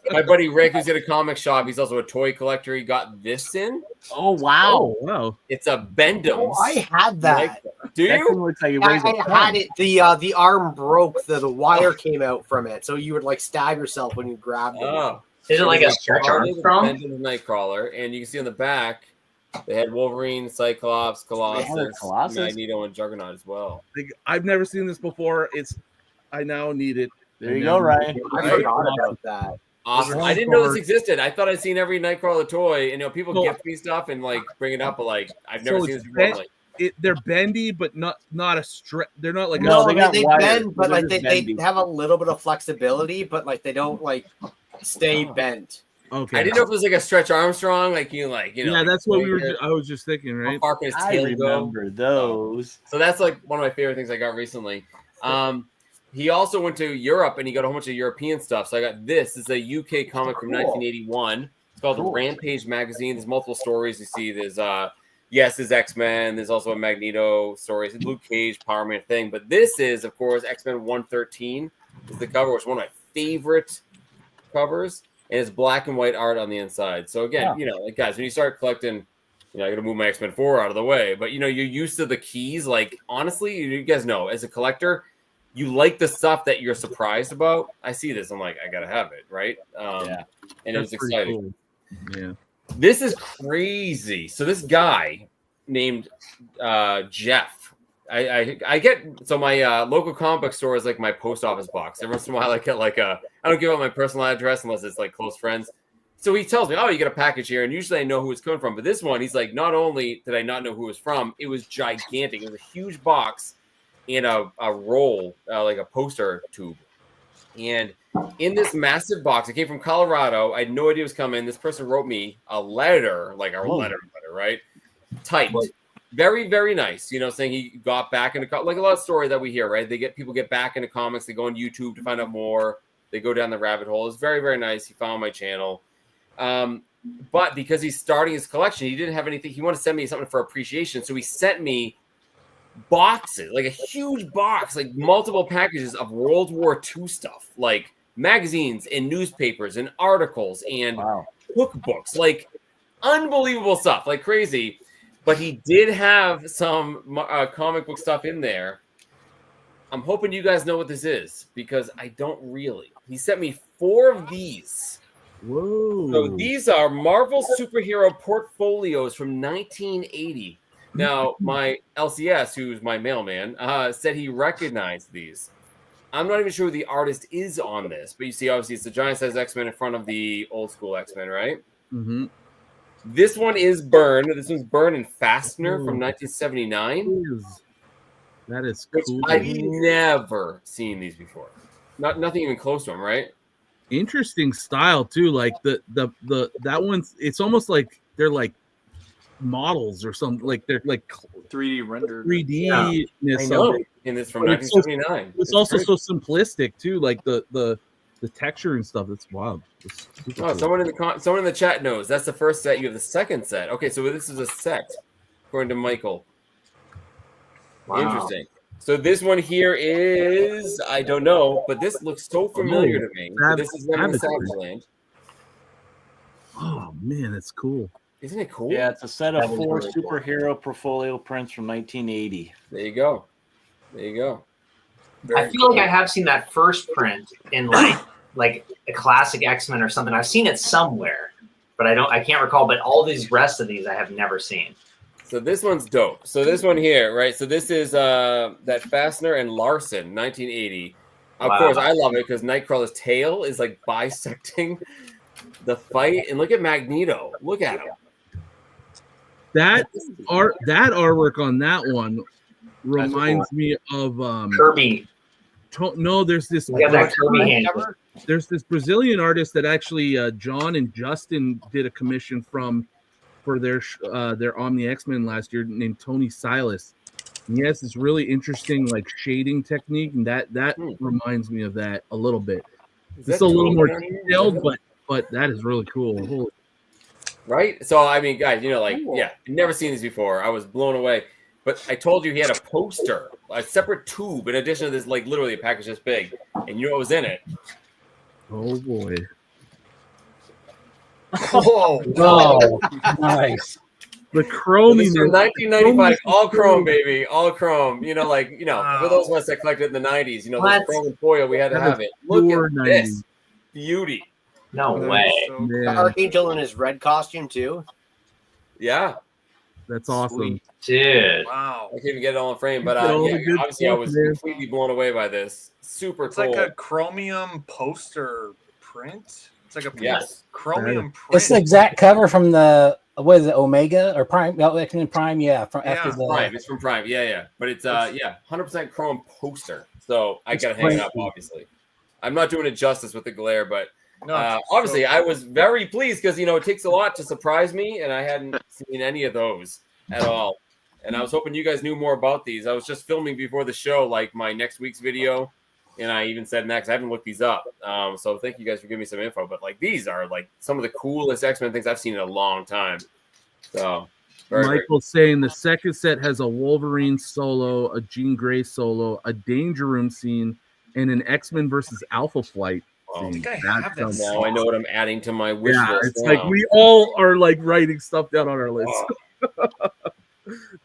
My buddy Rick, who's at a comic shop, he's also a toy collector. He got this in. Oh wow! Wow! It's a Bendham's. I had that. Do you? Looks like I had it. The arm broke. The wire came out from it, so you would like stab yourself when you grabbed it. Oh. Is it like a stretch Armstrong? Bendham's Nightcrawler, and you can see on the back they had Wolverine, Cyclops, Colossus, Magneto, and Juggernaut as well. I've never seen this before. I now need it. There you go, Ryan. I forgot about that. Awesome. I didn't know this existed. I thought I'd seen every Nightcrawler toy, and people gift me stuff and like bring it up, but like I've never seen this before. They're bendy, but not a stretch. They're not like they bend, but like they have a little bit of flexibility, but like they don't like stay bent. Okay. I didn't know if it was like a Stretch Armstrong, Yeah, that's what I was just thinking, right? I remember those. So that's like one of my favorite things I got recently. He also went to Europe and he got a whole bunch of European stuff. So I got this. It's a UK comic from 1981. It's called the Rampage magazine. There's multiple stories. You see, there's there's X-Men. There's also a Magneto story. It's Luke Cage, Power Man thing. But this is, of course, X-Men 113 is the cover, which is one of my favorite covers. And it's black and white art on the inside. So again, guys, when you start collecting, I got to move my X-Men 4 out of the way. But you're used to the keys. Like honestly, you guys know, as a collector, you like the stuff that you're surprised about. I see this, I'm like, I gotta have it, right? And it was exciting. Cool. Yeah, this is crazy. So this guy named Jeff. I get my local comic book store is like my post office box. Every once in a while, I get I don't give out my personal address unless it's like close friends. So he tells me, "Oh, you get a package here," and usually I know who it's coming from. But this one, he's like, not only did I not know who it was from, it was gigantic. It was a huge box in a roll, like a poster tube. And in this massive box, it came from Colorado. I had no idea it was coming. This person wrote me a letter, like our letter, right? Typed. Very, very nice. Saying he got back into like a lot of story that we hear, right? People get back into comics. They go on YouTube to find out more. They go down the rabbit hole. It's very, very nice. He found my channel. But because he's starting his collection, he didn't have anything. He wanted to send me something for appreciation. So he sent me boxes, like a huge box, like multiple packages of World War II stuff, like magazines and newspapers and articles and cookbooks, like unbelievable stuff, like crazy. But he did have some comic book stuff in there. I'm hoping you guys know what this is because I don't really. He sent me 4 of these. Whoa. So these are Marvel superhero portfolios from 1980. Now, my LCS, who's my mailman, said he recognized these. I'm not even sure who the artist is on this, but you see, obviously, it's the giant size X-Men in front of the old school X-Men, right? Mm-hmm. This one is Byrne. This one's Byrne and Fastener from 1979. That is cool. I've never seen these before. Nothing even close to them, right? Interesting style too. Like that one's. It's almost like they're like models or something. Like they're like 3D rendered. 3D. I know. And it's from 1979. It's also so simplistic too. Like the texture and stuff. It's wild. It's cool. Someone in the chat knows that's the first set. You have the second set. Okay, so this is a set, according to Michael. Wow. Interesting. So this one here is, I don't know, but this looks so familiar to me. This is Savage Land. Oh man, that's cool. Isn't it cool? Yeah, it's a set of 4 superhero portfolio prints from 1980. There you go. I feel like I have seen that first print in like a classic X-Men or something. I've seen it somewhere, but I can't recall. But all these rest of these I have never seen. So this one's dope. So this one here, right? So this is that Fastener and Larson, 1980. Of course, I love it because Nightcrawler's tail is like bisecting the fight, and look at Magneto. Look at him. That artwork on that one reminds me of Kirby. No, there's this. There's this Brazilian artist that actually John and Justin did a commission for their Omni X-Men last year named Tony Silas. And he has this really interesting like shading technique, and that reminds me of that a little bit. It's a little more detailed, but that is really cool. Holy. Right? So I mean, guys, never seen these before. I was blown away. But I told you he had a poster, a separate tube, in addition to this, like literally a package this big, and you know what was in it? Oh boy! Oh, nice. The chrome. This is from 1995, all chrome, baby, all chrome. For those of us that collected in the 90s, this chrome and foil, we had to have it. Look at this beauty. No way. The Archangel in his red costume too. Yeah, that's awesome. Sweet. Dude. Wow. I can't even get it all in frame, but obviously I was completely blown away by this. Super it's cool. It's like a chromium poster print. It's like a chromium print. It's the exact cover from the what is it, Omega or Prime? X-Men Prime, after the Prime. It's from Prime, yeah. But it's 100% chrome poster. So I gotta hang it up, obviously. I'm not doing it justice with the glare, but obviously I was very pleased because it takes a lot to surprise me, and I hadn't seen any of those at all. And I was hoping you guys knew more about these. I was just filming before the show, like my next week's video, and I even said next. I haven't looked these up, so thank you guys for giving me some info. But like these are like some of the coolest X-Men things I've seen in a long time. So Michael's saying the second set has a Wolverine solo, a Jean Grey solo, a Danger Room scene, and an X-Men versus Alpha Flight. Now I know what I'm adding to my wish list. It's like we all are like writing stuff down on our list.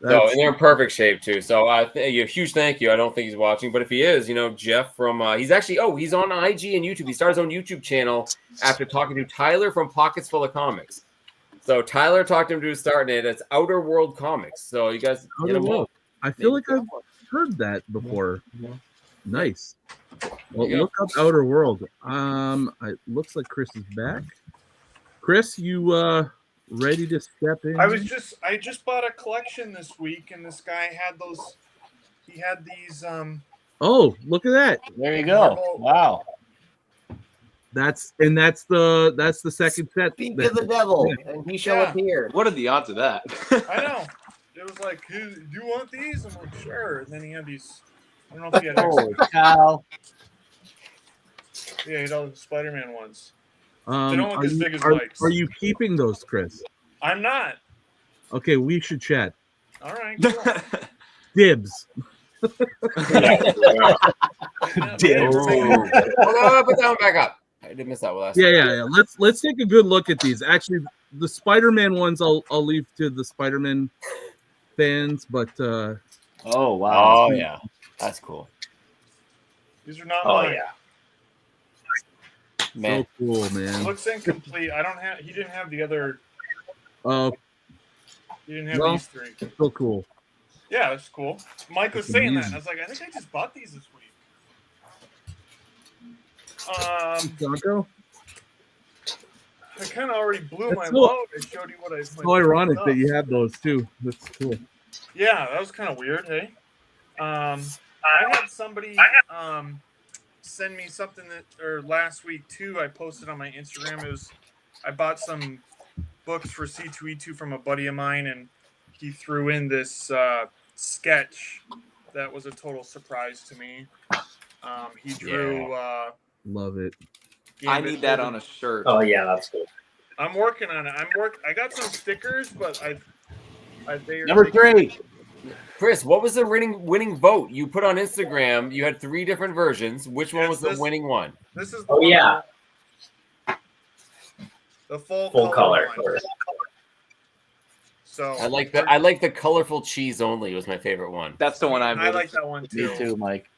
And they're in perfect shape too. So a huge thank you. I don't think he's watching, but if he is, Jeff from he's actually he's on IG and YouTube. He started his own YouTube channel after talking to Tyler from Pockets Full of Comics. So Tyler talked him to starting it. It's Outer World Comics. So you guys get him up. I feel like I've heard that before. Nice. Well, look up Outer World. It looks like Chris is back. Chris, you ready to step in? I just bought a collection this week, and this guy had those. He had these. Oh, look at that! There you go. Wow. That's the second set. Speak of the devil, and he shall appear. What are the odds of that? I know. It was like, "Do you want these?" I'm like, "Sure." And then he had these. I don't know if he had. Holy cow! Yeah, he had all the Spider-Man ones. They They don't look as big as Mike's. Are you keeping those, Chris? I'm not. Okay, we should chat. All right. Cool. Dibs. Dibs. Hold on, put that one back up. I did miss that one last time. Yeah. Let's take a good look at these. Actually, the Spider-Man ones I'll leave to the Spider-Man fans, but oh wow. Oh yeah. That's cool. These are not mine. Man. So cool, man. It looks incomplete. He didn't have the other. Oh. He didn't have these three. So cool. Yeah, that's cool. Mike was saying that. And I was like, I think I just bought these this week. Donko? I kind of already blew my That's load. I showed you what I. So ironic that you have those too. That's cool. Yeah, that was kind of weird. Hey, I had somebody send me something or last week too. I posted on my Instagram. I bought some books for C2E2 from a buddy of mine, and he threw in this sketch that was a total surprise to me. He drew. Love it. I need that on a shirt. Oh yeah, that's cool. I'm working on it. I got some stickers, but Number 3. Chris, what was the winning vote you put on Instagram? You had 3 different versions. Which one was the winning one? This is the full color. So I like the colorful cheese only was my favorite one. That's the one I like that one too. Me too, Mike.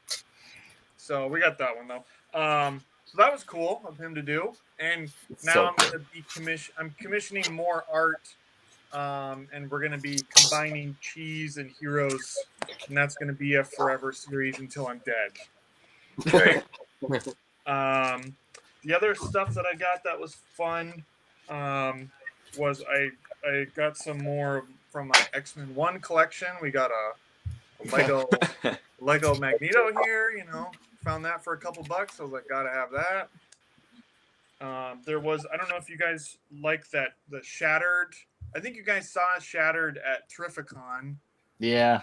So we got that one though. So that was cool of him to do. And now I'm going to be commissioning more art. And we're going to be combining Cheese and Heroes, and that's going to be a forever series until I'm dead. Okay. The other stuff that I got that was fun was I got some more from my X-Men 1 collection. We got a Lego Magneto here, you know, found that for a couple bucks. I was like, gotta have that. There was, I don't know if you guys like that, the Shattered. I think you guys saw Shattered at Terrificon. Yeah.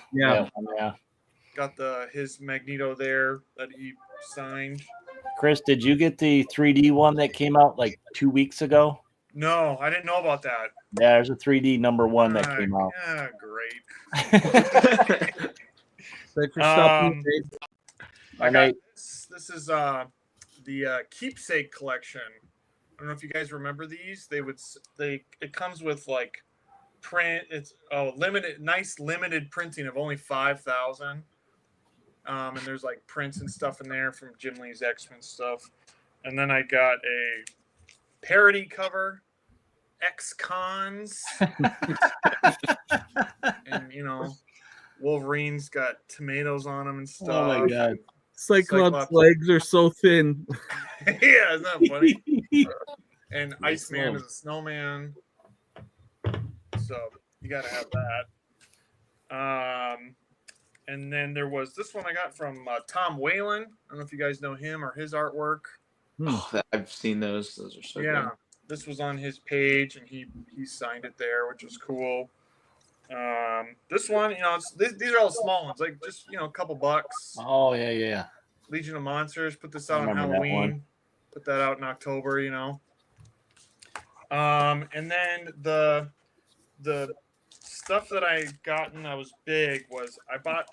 Got his Magneto there that he signed. Chris, did you get the 3D one that came out like 2 weeks ago? No, I didn't know about that. Yeah, there's a 3D #1 that came out. Yeah, great. Thanks for stopping. I got this. This is the Keepsake collection. I don't know if you guys remember these. It comes with like print. It's nice limited printing of only 5,000. And there's like prints and stuff in there from Jim Lee's X-Men stuff. And then I got a parody cover, X-Cons. And, you know, Wolverine's got tomatoes on them and stuff. Oh, my God. Cyclops' legs are so thin. Yeah, isn't that funny? And Iceman is a snowman. So you got to have that. And then there was this one I got from Tom Whalen. I don't know if you guys know him or his artwork. Oh, I've seen those. Those are so good. This was on his page, and he signed it there, which was cool. This one, you know, these are all small ones, like just, you know, a couple bucks. Oh, yeah. Legion of Monsters, put this out on Halloween. Put that out in October, you know. And then the stuff that I gotten that was big was I bought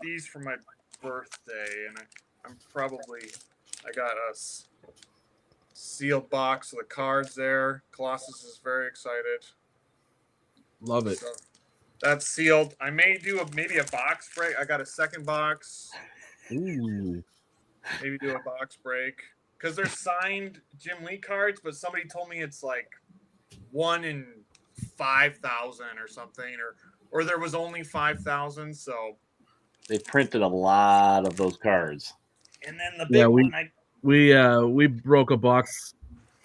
these for my birthday, and I got a sealed box of the cards there. Colossus is very excited. Love it. So that's sealed. I may do maybe a box break. I got a second box. Ooh. Maybe do a box break because they're signed Jim Lee cards, but somebody told me it's like 1 in 5,000 or something, or there was only 5,000. So they printed a lot of those cards. And then the big one, we broke a box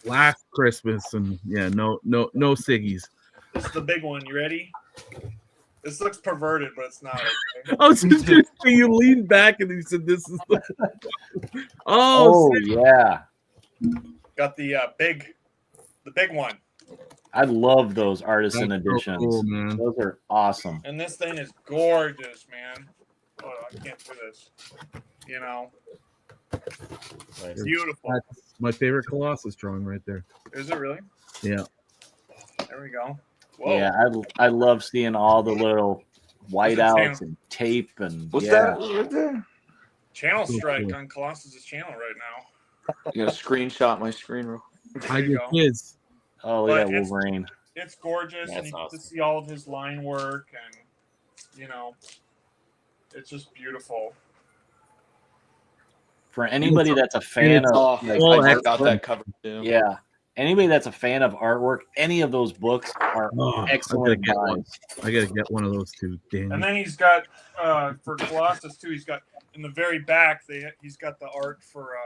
last Christmas, and no ciggies. This is the big one. You ready? This looks perverted, but it's not. Okay? I was just gonna say, you leaned back and you said, "This is." Oh yeah. Got the big one. I love those artisan editions. So cool, man. Those are awesome. And this thing is gorgeous, man. Oh, I can't do this. You know, it's beautiful. That's my favorite Colossus drawing right there. Is it really? Yeah. There we go. Whoa. Yeah, I love seeing all the little whiteouts and tape and what's that right there? Channel strike on Colossus' channel right now. You gotta screenshot my screen real quick. I get his. Oh, look at Wolverine. It's gorgeous, and you get to see all of his line work, and you know, it's just beautiful. For anybody that's a fan of, I got that cover too. Yeah, anybody that's a fan of artwork, any of those books are excellent. I gotta get one of those too. Damn. And then he's got for Colossus too. He's got in the very back. He's got the art for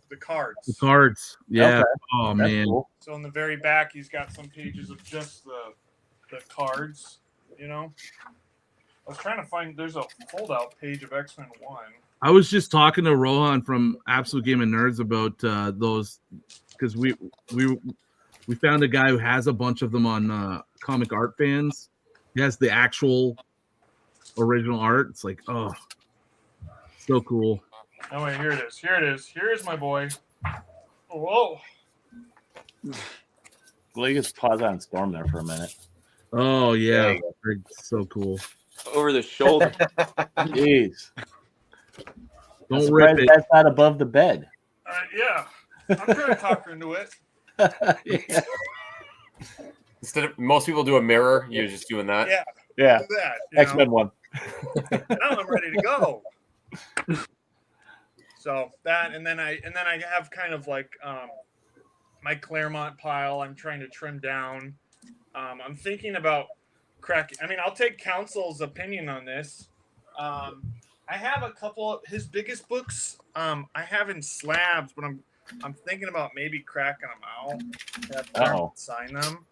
the cards. The cards, yeah. Okay. Oh That's man. cool. So in the very back, he's got some pages of just the cards. You know, I was trying to find. There's a foldout page of X-Men 1. I was just talking to Rohan from Absolute Game of Nerds about those because we found a guy who has a bunch of them on Comic Art Fans. He has the actual original art. It's like, oh, so cool. Oh wait, here it is. Here it is. Here's my boy. Whoa. Well, you just pause on Storm there for a minute. Oh yeah, so cool. Over the shoulder. Jeez. Don't rip it. That's not above the bed. Yeah, I'm trying to talk her into it. Yeah. Instead of most people do a mirror, you're just doing that. Yeah. Yeah. Do that, X-Men 1. Now I'm ready to go. So that, and then I have kind of like my Claremont pile. I'm trying to trim down. I'm thinking about cracking. I mean, I'll take Council's opinion on this. I have a couple of his biggest books. I have in slabs, but I'm thinking about maybe cracking them out. Have Claremont sign them.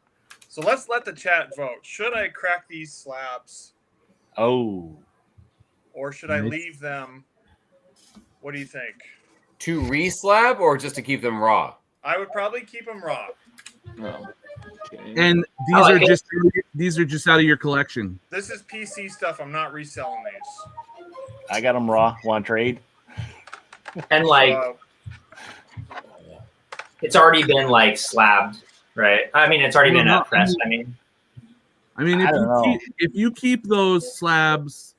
So let's let the chat vote. Should I crack these slabs? Oh. Or should I leave them? What do you think? To re-slab or just to keep them raw? I would probably keep them raw. No. And these are just out of your collection. This is PC stuff. I'm not reselling these. I got them raw. Want to trade? And like, it's already been like slabbed, right? I mean, it's already been pressed. I mean, if you keep those slabs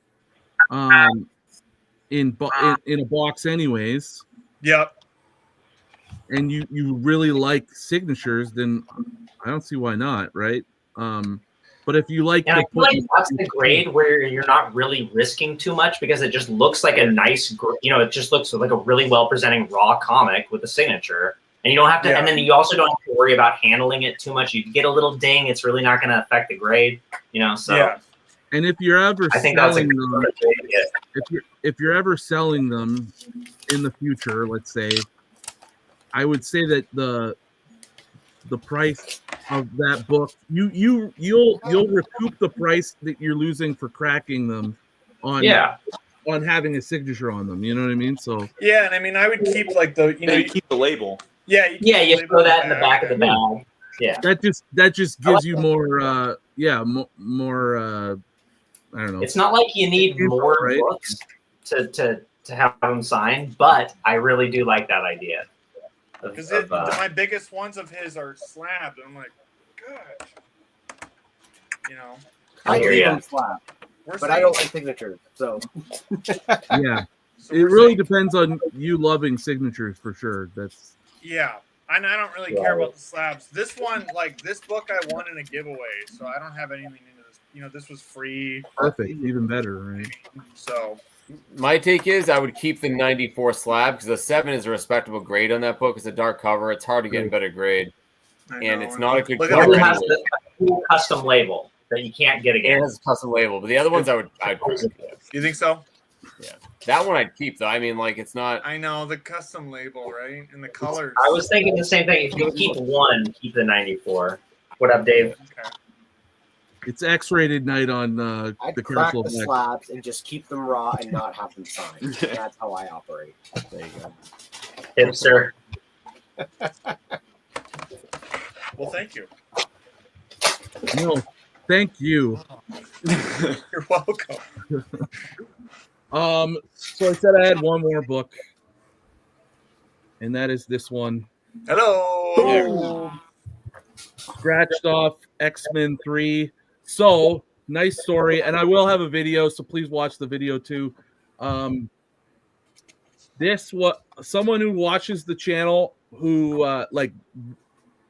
in a box anyways. Yep. And you really like signatures, then I don't see why not, right? But if you like, and I feel like that's the grade where you're not really risking too much because it just looks like a nice, it just looks like a really well presenting raw comic with a signature, and you don't have to. Yeah. And then you also don't have to worry about handling it too much. You get a little ding; it's really not going to affect the grade, So. Yeah. And if you're ever selling them, if you're ever selling them in the future, let's say, I would say that the price of that book, you'll recoup the price that you're losing for cracking them on having a signature on them. You know what I mean? So yeah, and I mean I would keep like the you keep the label. Yeah, you throw that in the back of the bag. Yeah, that just gives you more more I don't know. It's not like you need more books to have them signed, but I really do like that idea. Because my biggest ones of his are slabbed. And I'm like, gosh. I hear you. Slab, but I don't like signatures, so. Yeah. So it really depends on you loving signatures for sure. That's. Yeah. And I don't really care about the slabs. This one, like this book I won in a giveaway, so I don't have anything into this. This was free. Perfect. Even better, right? So. My take is I would keep the 94 slab because the 7 is a respectable grade on that book. It's a dark cover. It's hard to get a better grade. And it's not a good cover. It has a cool custom label that you can't get again. It has a custom label. But the other ones I'd You think so? Yeah. That one I'd keep, though. I mean, like, it's not... I know, the custom label, right? And the colors. I was thinking the same thing. If you keep one, keep the 94. What up, Dave? Okay. It's X-rated night on I'd crack the slabs and just keep them raw and not have them signed. That's how I operate. There you go. Hipster. Well, thank you. No, thank you. You're welcome. So I said I had one more book, and that is this one. Hello. Scratched off X-Men 3. So nice story, and I will have a video, so please watch the video too. Someone who watches the channel, who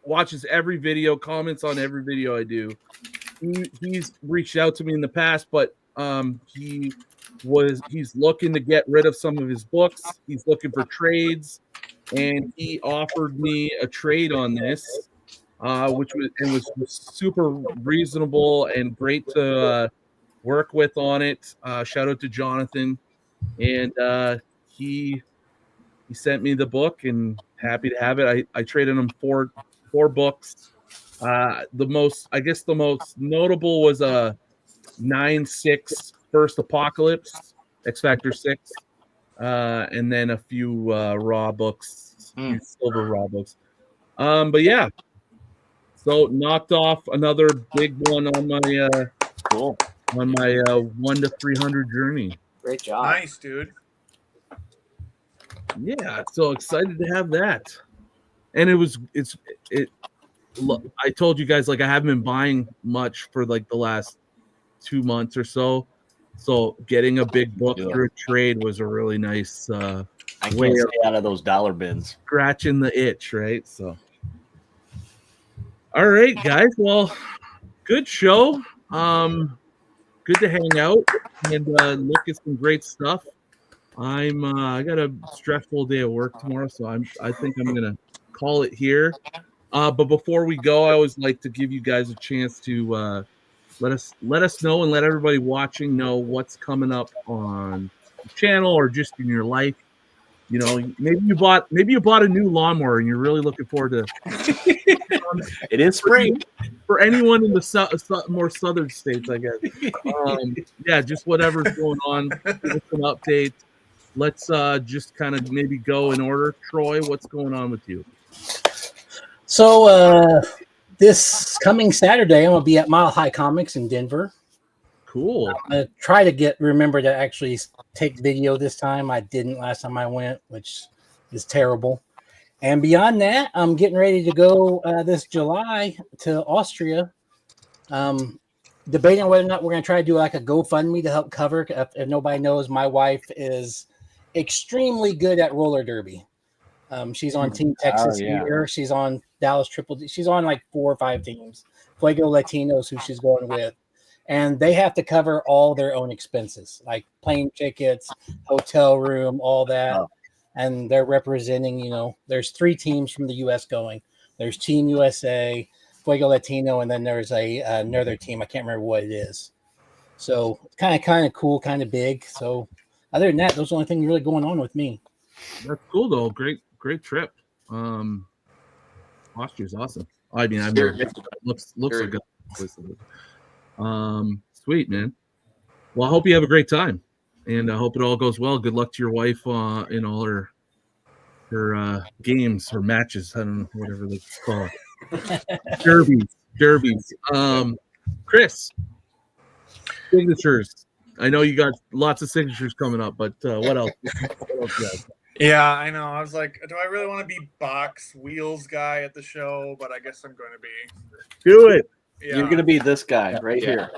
watches every video, comments on every video I do. He's reached out to me in the past, but he's looking to get rid of some of his books. He's looking for trades, and he offered me a trade on this. Which was super reasonable and great to work with on it. Shout out to Jonathan, and he sent me the book, and happy to have it. I traded him four books. The most notable was a 9/6 First Apocalypse, X Factor 6, and then a few raw books, silver raw books. But yeah. So knocked off another big one on my 1 to 300 journey. Great job. Nice, dude. Yeah, so excited to have that. And I told you guys, like, I haven't been buying much for like the last 2 months or so. So getting a big book through a trade was a really nice I can't stay out of those dollar bins. Scratching the itch, right? So all right, guys. Well, good show. Good to hang out and look at some great stuff. I got a stressful day at work tomorrow, so I think I'm gonna call it here. But before we go, I always like to give you guys a chance to let us know and let everybody watching know what's coming up on the channel or just in your life. You know, maybe you bought a new lawnmower and you're really looking forward to. It is spring for anyone in the more southern states, I guess. Yeah, just whatever's going on. Give us an update. Let's just kind of maybe go in order. Troy, what's going on with you? So this coming Saturday, I'm gonna be at Mile High Comics in Denver. Cool. I'm gonna try to remember to actually take video this time. I didn't last time I went, which is terrible. And beyond that, I'm getting ready to go this July to Austria. Debating whether or not we're going to try to do like a GoFundMe to help cover. If nobody knows, my wife is extremely good at roller derby. She's on Team Texas here. She's on Dallas Triple D. She's on like 4 or 5 teams. Fuego Latinos, who she's going with. And they have to cover all their own expenses, like plane tickets, hotel room, all that. Oh. And they're representing, there's 3 teams from the U.S. going. There's Team USA, Fuego Latino, and then there's another team. I can't remember what it is. So kind of cool, kind of big. So other than that, those are the only things really going on with me. That's cool though. Great trip. Austria's awesome. I mean, I've never looks like a place to live. Sweet, man. Well, I hope you have a great time. And I hope it all goes well. Good luck to your wife in all her games or matches. I don't know, whatever they call it. Derbies. Chris, signatures. I know you got lots of signatures coming up, but what else? Yeah, I know. I was like, do I really want to be box wheels guy at the show? But I guess I'm going to be. Do it. Yeah. You're going to be this guy right here.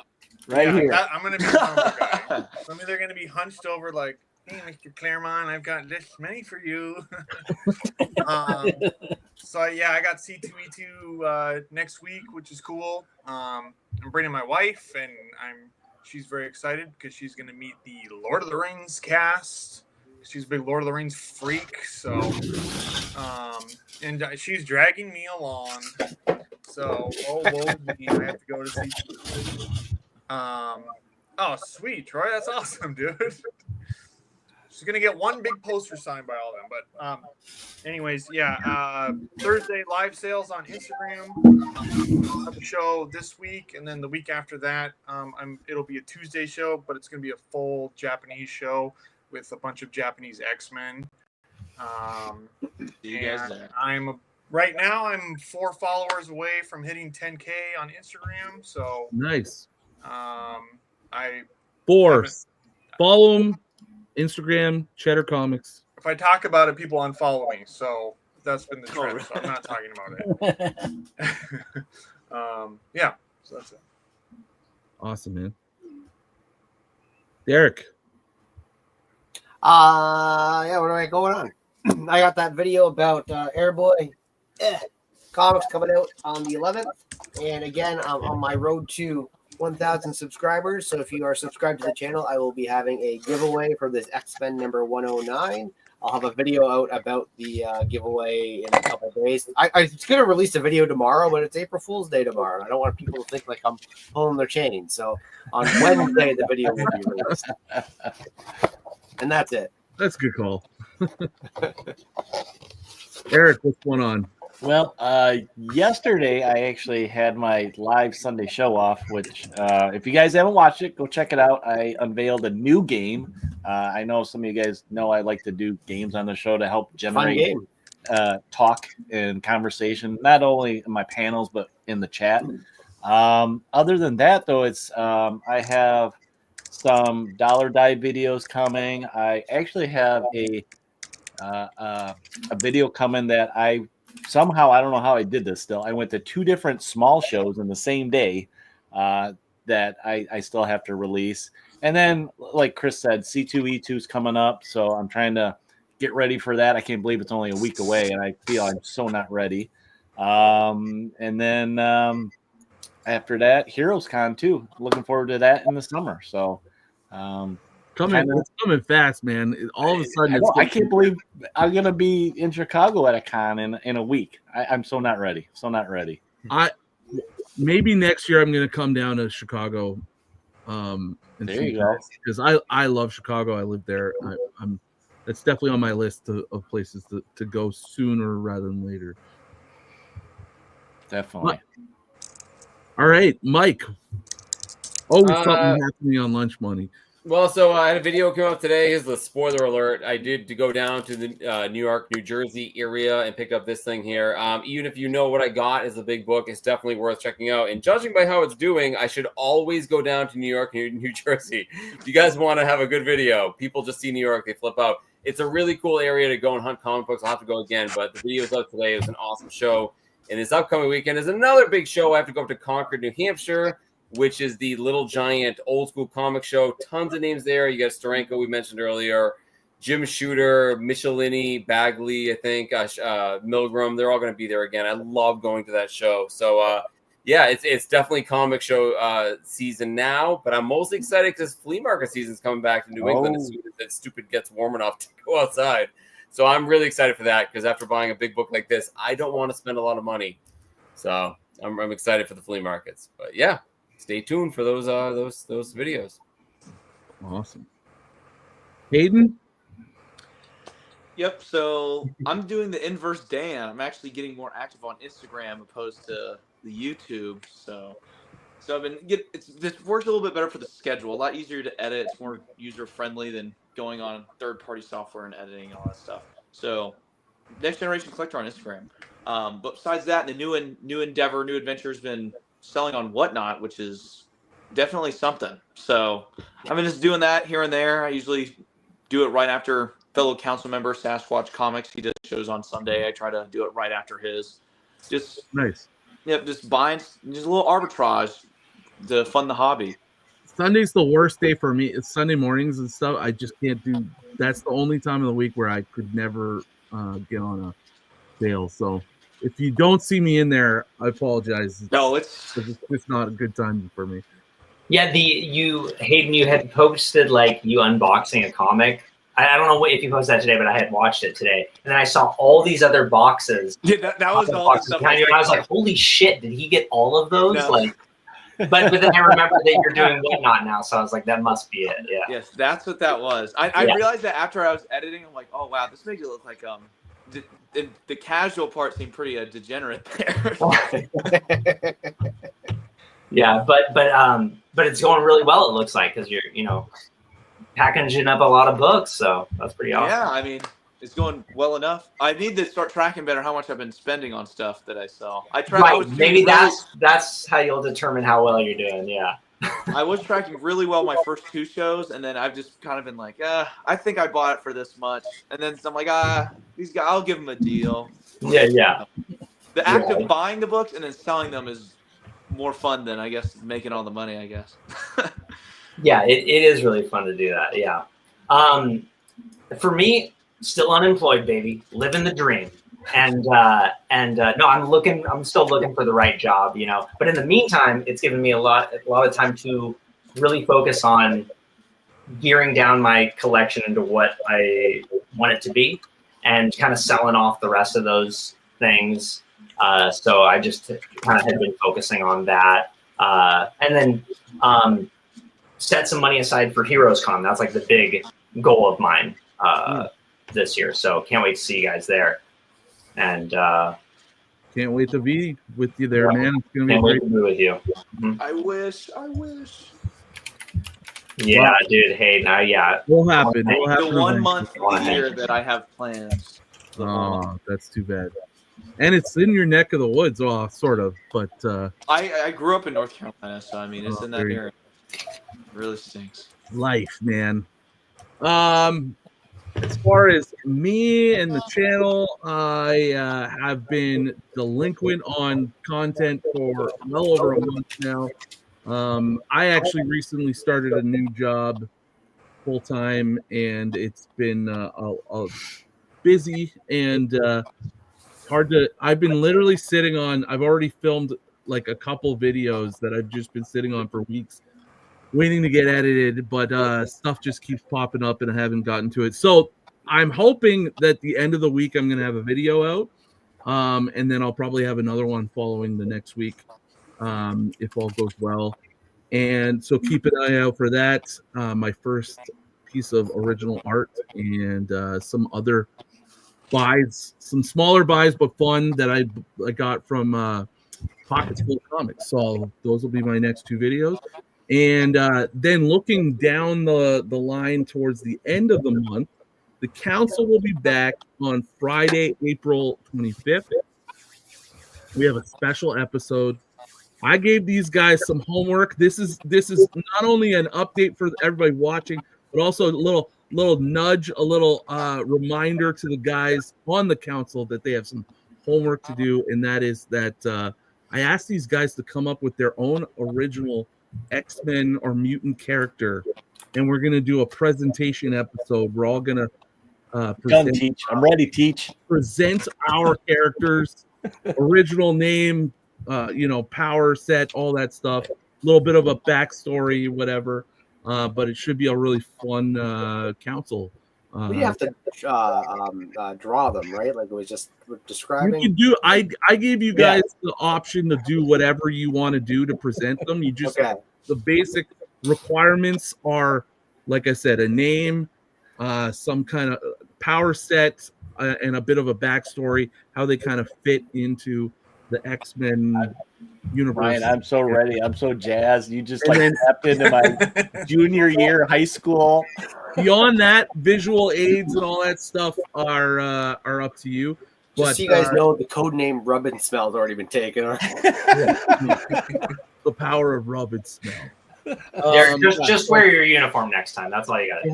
Right here. I'm going to be the guy. So I'm either going to be hunched over like, hey, Mr. Claremont, I've got this many for you. So, yeah, I got C2E2 next week, which is cool. I'm bringing my wife, and she's very excited because she's going to meet the Lord of the Rings cast. She's a big Lord of the Rings freak. So, and she's dragging me along. So, woe me, I have to go to C2E2. Oh, sweet, Troy. That's awesome, dude. She's going to get one big poster signed by all of them. But anyways, yeah, Thursday live sales on Instagram. The show this week, and then the week after that, it'll be a Tuesday show, but it's going to be a full Japanese show with a bunch of Japanese X-Men. You guys there. Right now, I'm 4 followers away from hitting 10K on Instagram. So nice. 4. Follow them. Instagram, Cheddar Comics. If I talk about it, people unfollow me. So that's been the trend. So I'm not talking about it. Yeah. So that's it. Awesome, man. Derek. Yeah, what do I going on? I got that video about Airboy comics coming out on the 11th. And again, I'm on my road to 1,000 subscribers. So if you are subscribed to the channel, I will be having a giveaway for this X-Men number 109. I'll have a video out about the giveaway in a couple of days. I was going to release a video tomorrow, but it's April Fool's Day tomorrow. I don't want people to think like I'm pulling their chain. So on Wednesday, the video will be released. And that's it. That's a good call. Eric, what's going on? Well, yesterday I actually had my live Sunday show off, which if you guys haven't watched it, go check it out. I unveiled a new game. I know some of you guys know I like to do games on the show to help generate talk and conversation, not only in my panels, but in the chat. Other than that, though, it's I have some dollar die videos coming. I actually have a video coming that I don't know how I did this still. I went to 2 different small shows in the same day that I still have to release. And then, like Chris said, C2E2 is coming up. So I'm trying to get ready for that. I can't believe it's only a week away, and I feel I'm so not ready. And then after that, Heroes Con too. Looking forward to that in the summer. So It's coming fast, man. All of a sudden, I can't believe I'm gonna be in Chicago at a con in a week. I'm so not ready. Maybe next year I'm gonna come down to Chicago. And there you go. Because I love Chicago. I live there. That's definitely on my list of places to go sooner rather than later. Definitely. All right, Mike. Always something happening on Lunch Money. Well, so I had a video come out today. Here's the spoiler alert. I did go down to the New York, New Jersey area and pick up this thing here. Even if you know what I got is a big book, it's definitely worth checking out. And judging by how it's doing, I should always go down to New York, New Jersey. If you guys want to have a good video, people just see New York, they flip out. It's a really cool area to go and hunt comic books. I'll have to go again, but the video's up today. It was an awesome show. And this upcoming weekend is another big show. I have to go up to Concord, New Hampshire, which is the Little Giant old school comic show. Tons of names there. You got Steranko, we mentioned earlier, Jim Shooter, Michelini, Bagley, I think, Milgram. They're all going to be there again. I love going to that show. So, yeah, it's definitely comic show season now, but I'm mostly excited because flea market season's coming back to New England as soon as that stupid gets warm enough to go outside. So I'm really excited for that because after buying a big book like this, I don't want to spend a lot of money. So I'm excited for the flea markets. But yeah, stay tuned for those videos. Awesome. Haden? Yep. So I'm doing the inverse Dan. I'm actually getting more active on Instagram opposed to the YouTube. So I've been this works a little bit better for the schedule. A lot easier to edit. It's more user friendly than going on third-party software and editing and all that stuff. So, Next Generation Collector on Instagram. But besides that, the new endeavor, new adventure has been selling on Whatnot, which is definitely something. So, I've been just doing that here and there. I usually do it right after fellow council member Sasquatch Comicx. He does shows on Sunday. I try to do it right after his. Just nice. Yep, just buying just a little arbitrage to fund the hobby. Sunday's the worst day for me. It's Sunday mornings and stuff. I just can't do. That's the only time of the week where I could never get on a sale. So if you don't see me in there, I apologize. It's not a good time for me. Yeah, Hayden, you had posted like you unboxing a comic. I don't know if you posted that today, but I had watched it today, and then I saw all these other boxes. Yeah, that was all the stuff. I was like, "Holy shit! Did he get all of those?" No. Like, but then I remembered that you're doing Whatnot now, so I was like, "That must be it." Yeah. Yes, that's what that was. I realized that after I was editing, I'm like, "Oh wow, this makes it look like the casual part seemed pretty degenerate there." Yeah, but it's going really well. It looks like because you're packaging up a lot of books, so that's pretty awesome. Yeah, I mean, it's going well enough. I need to start tracking better how much I've been spending on stuff that I sell. Maybe that's how you'll determine how well you're doing. Yeah. I was tracking really well my first two shows, and then I've just kind of been like, I think I bought it for this much, and then I'm like, these guys, I'll give them a deal. Yeah. The act of buying the books and then selling them is more fun than I guess making all the money. I guess. Yeah, it is really fun to do that. Yeah. For me, still unemployed, baby, living the dream. And no, I'm still looking for the right job, but in the meantime, it's given me a lot of time to really focus on gearing down my collection into what I want it to be and kind of selling off the rest of those things. So I just kind of had been focusing on that. And then, set some money aside for Heroes Con. That's like the big goal of mine this year. So can't wait to see you guys there. And can't wait to be with you there, man. It's gonna be great to be with you. Mm-hmm. I wish. Yeah, dude. Hey, now, yeah. We'll happen. The 1 month a year that I have plans. Oh, that's too bad. And it's in your neck of the woods, well, sort of. But I grew up in North Carolina, so I mean, it's in that area. Really stinks. Life, man. As far as me and the channel, I have been delinquent on content for well over a month now. I actually recently started a new job full time, and it's been busy and hard to. I've been literally sitting on. I've already filmed like a couple videos that I've just been sitting on for weeks. waiting to get edited, but stuff just keeps popping up and I haven't gotten to it. So I'm hoping that the end of the week I'm going to have a video out, and then I'll probably have another one following the next week, if all goes well. And so keep an eye out for that. My first piece of original art and some other buys, some smaller buys but fun that I got from Pockets Full of Comics. So those will be my next two videos. And then looking down the line towards the end of the month, the council will be back on Friday, April 25th. We have a special episode. I gave these guys some homework. This is not only an update for everybody watching, but also a little nudge, a little reminder to the guys on the council that they have some homework to do, and that is that I asked these guys to come up with their own original X-Men or mutant character, and we're gonna do a presentation episode. We're all gonna Teach. I'm ready. Teach. Present our characters, original name, power set, all that stuff. A little bit of a backstory, whatever. But it should be a really fun council. We have to draw them, right? Like it was just describing. You can do. I gave you guys the option to do whatever you want to do to present them. You just the basic requirements are, like I said, a name, some kind of power set, and a bit of a backstory, how they kind of fit into the X-Men universe. Ryan, I'm so ready. I'm so jazzed. You just stepped into my junior year high school. Beyond that, visual aids and all that stuff are up to you. Just so you guys know, the code name Rub and Smell has already been taken. The power of rub and smell. Just wear your uniform next time. That's all you got to do.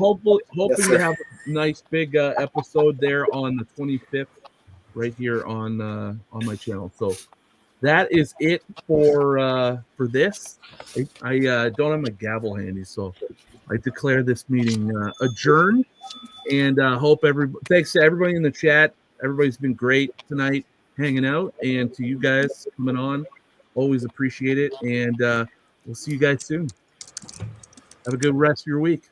Hoping to have a nice big episode there on the 25th, right here on my channel. So that is it for this. I don't have my gavel handy, so I declare this meeting adjourned. And thanks to everybody in the chat. Everybody's been great tonight, hanging out, and to you guys coming on, always appreciate it. And we'll see you guys soon. Have a good rest of your week.